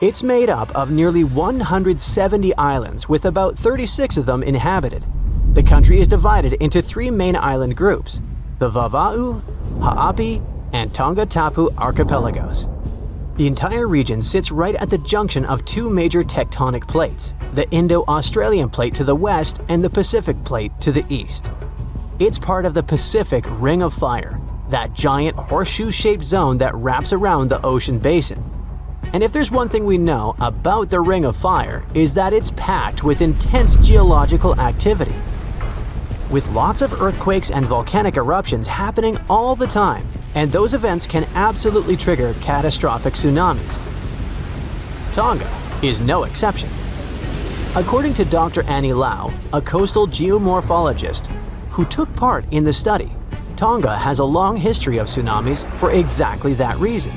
It's made up of nearly 170 islands with about 36 of them inhabited. The country is divided into 3 main island groups: the Vava'u, Ha'api, and Tonga-Tapu archipelagos. The entire region sits right at the junction of 2 major tectonic plates, the Indo-Australian plate to the west and the Pacific plate to the east. It's part of the Pacific Ring of Fire, that giant horseshoe-shaped zone that wraps around the ocean basin. And if there's one thing we know about the Ring of Fire, is that it's packed with intense geological activity. With lots of earthquakes and volcanic eruptions happening all the time, and those events can absolutely trigger catastrophic tsunamis. Tonga is no exception. According to Dr. Annie Lau, a coastal geomorphologist who took part in the study, Tonga has a long history of tsunamis for exactly that reason.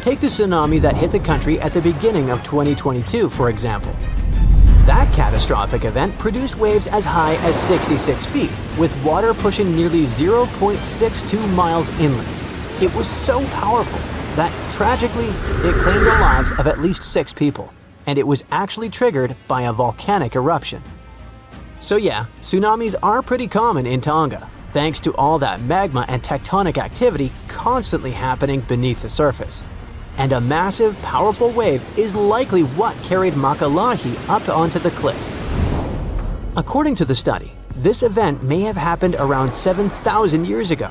Take the tsunami that hit the country at the beginning of 2022, for example. That catastrophic event produced waves as high as 66 feet, with water pushing nearly 0.62 miles inland. It was so powerful that, tragically, it claimed the lives of at least 6 people, and it was actually triggered by a volcanic eruption. So yeah, tsunamis are pretty common in Tonga, thanks to all that magma and tectonic activity constantly happening beneath the surface. And a massive, powerful wave is likely what carried Makalahi up onto the cliff. According to the study, this event may have happened around 7,000 years ago.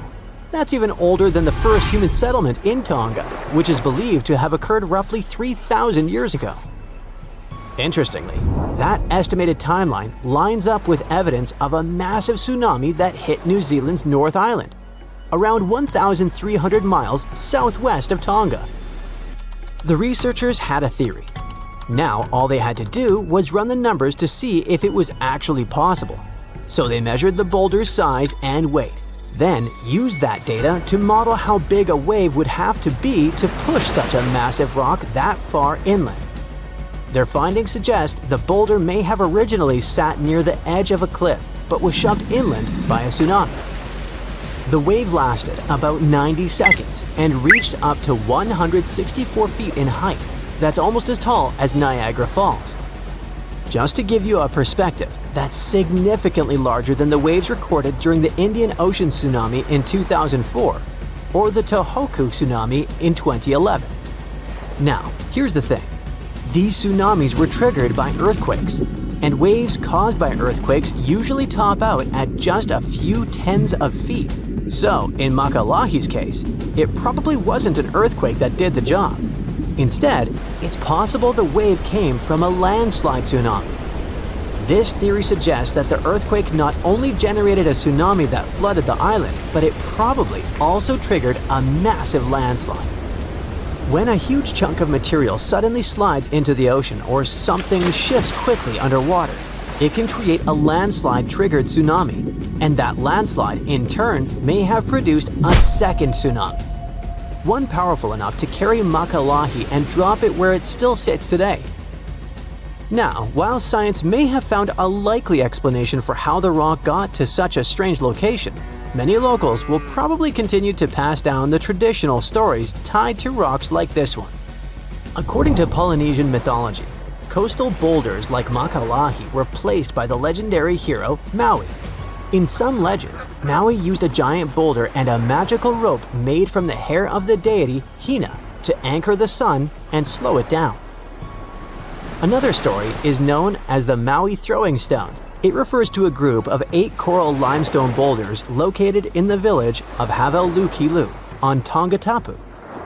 That's even older than the first human settlement in Tonga, which is believed to have occurred roughly 3,000 years ago. Interestingly, that estimated timeline lines up with evidence of a massive tsunami that hit New Zealand's North Island, around 1,300 miles southwest of Tonga. The researchers had a theory. Now all they had to do was run the numbers to see if it was actually possible. So they measured the boulder's size and weight, then used that data to model how big a wave would have to be to push such a massive rock that far inland. Their findings suggest the boulder may have originally sat near the edge of a cliff, but was shoved inland by a tsunami. The wave lasted about 90 seconds and reached up to 164 feet in height. That's almost as tall as Niagara Falls. Just to give you a perspective, that's significantly larger than the waves recorded during the Indian Ocean tsunami in 2004 or the Tohoku tsunami in 2011. Now, here's the thing. These tsunamis were triggered by earthquakes, and waves caused by earthquakes usually top out at just a few tens of feet. So, in Makalahi's case, it probably wasn't an earthquake that did the job. Instead, it's possible the wave came from a landslide tsunami. This theory suggests that the earthquake not only generated a tsunami that flooded the island, but it probably also triggered a massive landslide. When a huge chunk of material suddenly slides into the ocean or something shifts quickly underwater, it can create a landslide-triggered tsunami, and that landslide, in turn, may have produced a second tsunami. One powerful enough to carry Makalahi and drop it where it still sits today. Now, while science may have found a likely explanation for how the rock got to such a strange location, many locals will probably continue to pass down the traditional stories tied to rocks like this one. According to Polynesian mythology, coastal boulders like Makalahi were placed by the legendary hero Maui. In some legends, Maui used a giant boulder and a magical rope made from the hair of the deity Hina to anchor the sun and slow it down. Another story is known as the Maui Throwing Stones. It refers to a group of 8 coral limestone boulders located in the village of Havelukilu on Tonga-Tapu.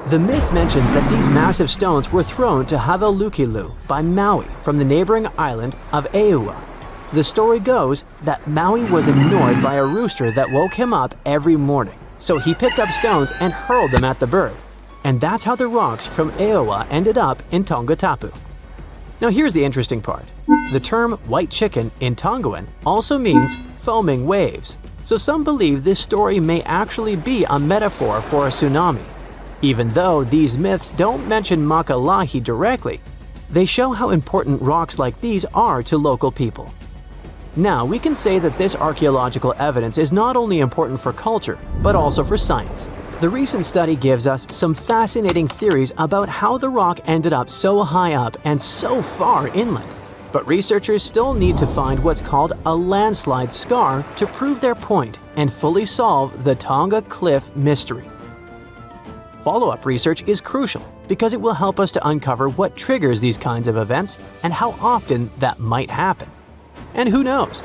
The myth mentions that these massive stones were thrown to Havelukilu by Maui from the neighboring island of Eua. The story goes that Maui was annoyed by a rooster that woke him up every morning, so he picked up stones and hurled them at the bird. And that's how the rocks from Eua ended up in Tonga-Tapu. Now here's the interesting part. The term white chicken in Tongan also means foaming waves, so some believe this story may actually be a metaphor for a tsunami. Even though these myths don't mention Makalahi directly, they show how important rocks like these are to local people. Now, we can say that this archaeological evidence is not only important for culture, but also for science. The recent study gives us some fascinating theories about how the rock ended up so high up and so far inland. But researchers still need to find what's called a landslide scar to prove their point and fully solve the Tonga Cliff mystery. Follow-up research is crucial because it will help us to uncover what triggers these kinds of events and how often that might happen. And who knows?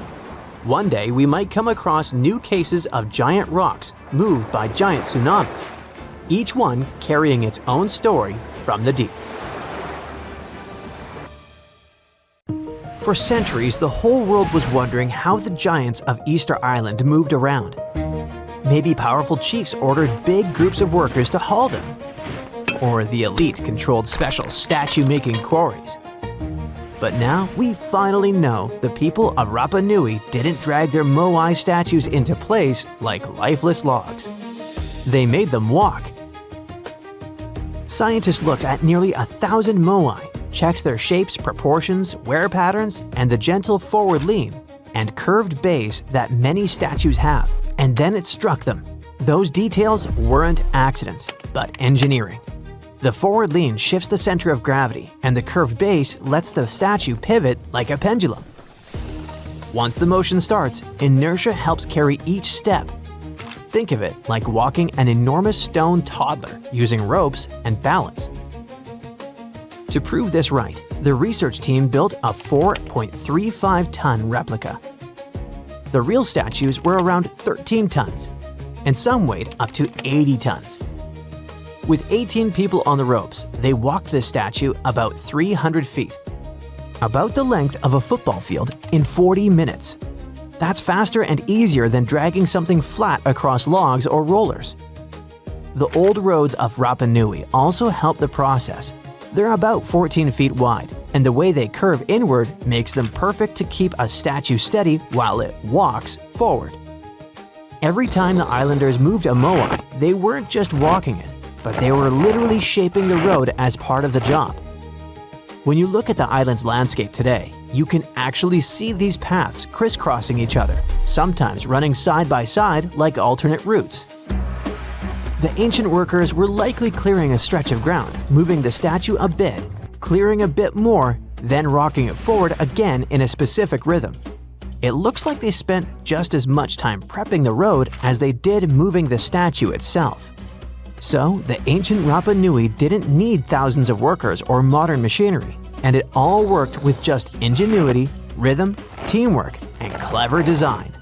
One day we might come across new cases of giant rocks moved by giant tsunamis, each one carrying its own story from the deep. For centuries, the whole world was wondering how the giants of Easter Island moved around. Maybe powerful chiefs ordered big groups of workers to haul them, or the elite controlled special statue-making quarries. But now we finally know the people of Rapa Nui didn't drag their moai statues into place like lifeless logs. They made them walk. Scientists looked at nearly 1,000 moai, checked their shapes, proportions, wear patterns, and the gentle forward lean and curved base that many statues have. And then it struck them. Those details weren't accidents, but engineering. The forward lean shifts the center of gravity, and the curved base lets the statue pivot like a pendulum. Once the motion starts, inertia helps carry each step. Think of it like walking an enormous stone toddler using ropes and balance. To prove this right, the research team built a 4.35-ton replica. The real statues were around 13 tons, and some weighed up to 80 tons. With 18 people on the ropes, they walked the statue about 300 feet, about the length of a football field, in 40 minutes. That's faster and easier than dragging something flat across logs or rollers. The old roads of Rapa Nui also help the process. They're about 14 feet wide, and the way they curve inward makes them perfect to keep a statue steady while it walks forward. Every time the islanders moved a moai, they weren't just walking it, but they were literally shaping the road as part of the job. When you look at the island's landscape today, you can actually see these paths crisscrossing each other, sometimes running side by side like alternate routes. The ancient workers were likely clearing a stretch of ground, moving the statue a bit, clearing a bit more, then rocking it forward again in a specific rhythm. It looks like they spent just as much time prepping the road as they did moving the statue itself. So, the ancient Rapa Nui didn't need thousands of workers or modern machinery, and it all worked with just ingenuity, rhythm, teamwork, and clever design.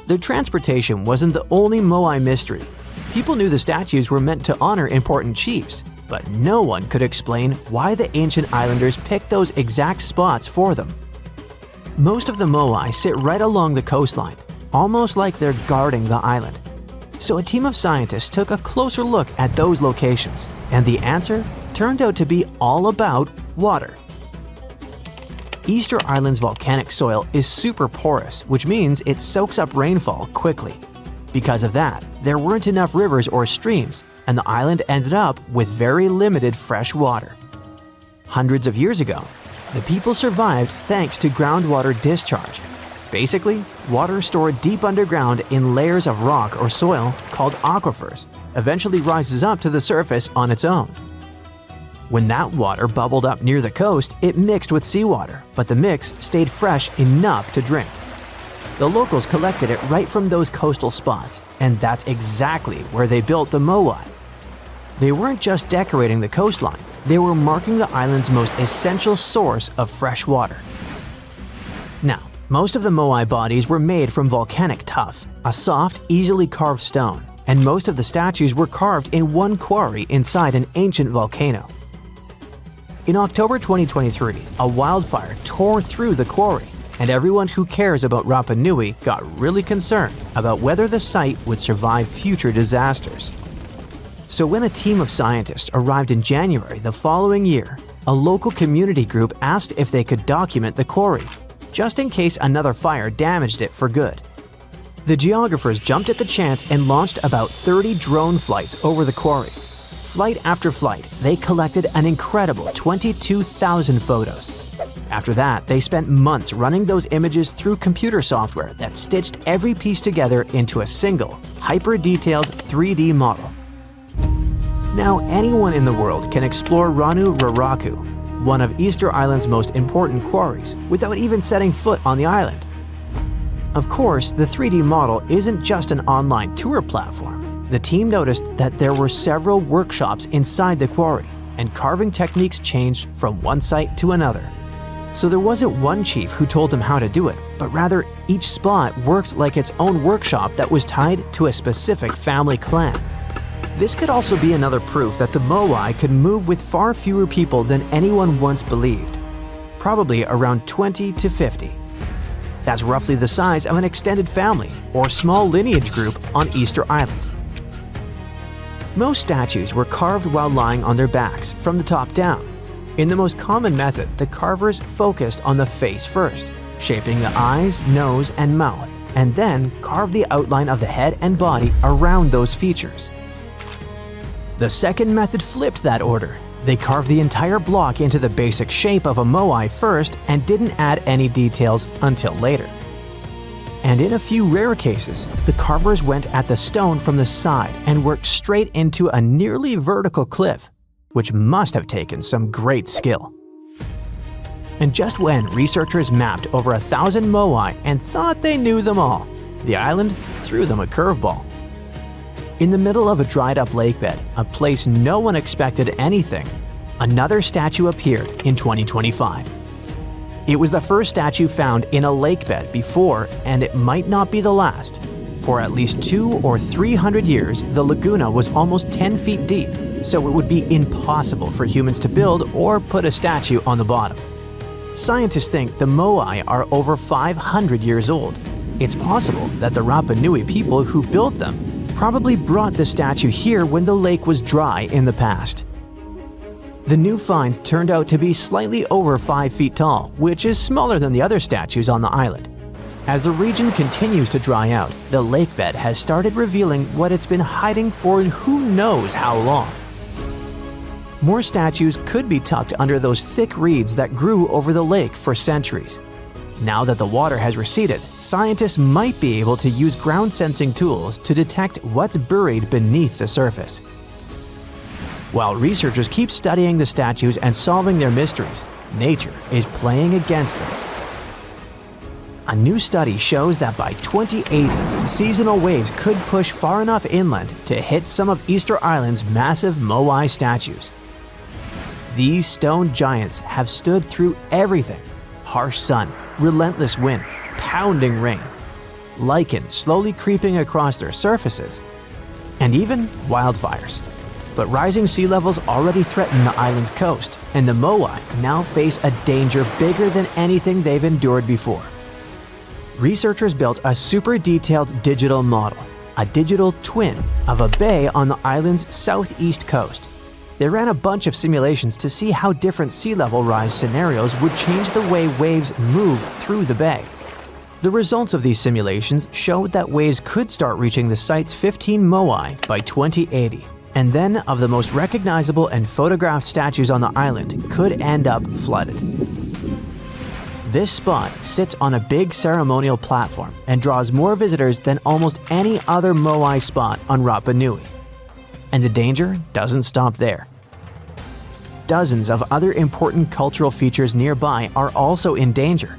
Their transportation wasn't the only moai mystery. People knew the statues were meant to honor important chiefs, but no one could explain why the ancient islanders picked those exact spots for them. Most of the moai sit right along the coastline, almost like they're guarding the island. So a team of scientists took a closer look at those locations, and the answer turned out to be all about water. Easter Island's volcanic soil is super porous, which means it soaks up rainfall quickly. Because of that, there weren't enough rivers or streams, and the island ended up with very limited fresh water. Hundreds of years ago, the people survived thanks to groundwater discharge. Basically, water stored deep underground in layers of rock or soil called aquifers eventually rises up to the surface on its own. When that water bubbled up near the coast, it mixed with seawater, but the mix stayed fresh enough to drink. The locals collected it right from those coastal spots, and that's exactly where they built the moai. They weren't just decorating the coastline, they were marking the island's most essential source of fresh water. Now, most of the moai bodies were made from volcanic tuff, a soft, easily carved stone, and most of the statues were carved in one quarry inside an ancient volcano. In October 2023, a wildfire tore through the quarry, and everyone who cares about Rapa Nui got really concerned about whether the site would survive future disasters. So when a team of scientists arrived in January the following year, a local community group asked if they could document the quarry, just in case another fire damaged it for good. The geographers jumped at the chance and launched about 30 drone flights over the quarry. Flight after flight, they collected an incredible 22,000 photos. After that, they spent months running those images through computer software that stitched every piece together into a single, hyper-detailed 3D model. Now anyone in the world can explore Ranu Raraku, one of Easter Island's most important quarries, without even setting foot on the island. Of course, the 3D model isn't just an online tour platform. The team noticed that there were several workshops inside the quarry, and carving techniques changed from one site to another. So there wasn't one chief who told them how to do it, but rather each spot worked like its own workshop that was tied to a specific family clan. This could also be another proof that the Moai could move with far fewer people than anyone once believed, probably around 20 to 50. That's roughly the size of an extended family or small lineage group on Easter Island. Most statues were carved while lying on their backs from the top down. In the most common method, the carvers focused on the face first, shaping the eyes, nose, and mouth, and then carved the outline of the head and body around those features. The second method flipped that order. They carved the entire block into the basic shape of a moai first and didn't add any details until later. And in a few rare cases, the carvers went at the stone from the side and worked straight into a nearly vertical cliff, which must have taken some great skill. And just when researchers mapped over 1,000 moai and thought they knew them all, the island threw them a curveball. In the middle of a dried-up lakebed, a place no one expected anything, another statue appeared in 2025. It was the first statue found in a lakebed before, and it might not be the last. For at least 200 or 300 years, the laguna was almost 10 feet deep, so it would be impossible for humans to build or put a statue on the bottom. Scientists think the moai are over 500 years old. It's possible that the Rapa Nui people who built them probably brought the statue here when the lake was dry in the past. The new find turned out to be slightly over 5 feet tall, which is smaller than the other statues on the island. As the region continues to dry out, the lakebed has started revealing what it's been hiding for who knows how long. More statues could be tucked under those thick reeds that grew over the lake for centuries. Now that the water has receded, scientists might be able to use ground-sensing tools to detect what's buried beneath the surface. While researchers keep studying the statues and solving their mysteries, nature is playing against them. A new study shows that by 2080, seasonal waves could push far enough inland to hit some of Easter Island's massive moai statues. These stone giants have stood through everything: harsh sun, relentless wind, pounding rain, lichen slowly creeping across their surfaces, and even wildfires. But rising sea levels already threaten the island's coast, and the moai now face a danger bigger than anything they've endured before. Researchers built a super detailed digital model, a digital twin of a bay on the island's southeast coast. They ran a bunch of simulations to see how different sea level rise scenarios would change the way waves move through the bay. The results of these simulations showed that waves could start reaching the site's 15 moai by 2080, and then of the most recognizable and photographed statues on the island could end up flooded. This spot sits on a big ceremonial platform and draws more visitors than almost any other moai spot on Rapa Nui. And the danger doesn't stop there. Dozens of other important cultural features nearby are also in danger.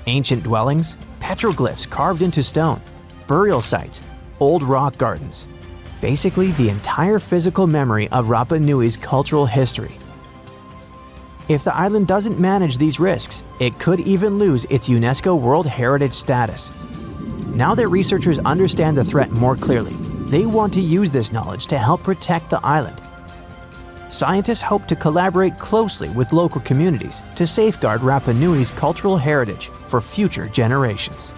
Ancient dwellings, petroglyphs carved into stone, burial sites, old rock gardens. Basically the entire physical memory of Rapa Nui's cultural history. If the island doesn't manage these risks, it could even lose its UNESCO World Heritage status. Now that researchers understand the threat more clearly, they want to use this knowledge to help protect the island. Scientists hope to collaborate closely with local communities to safeguard Rapa Nui's cultural heritage for future generations.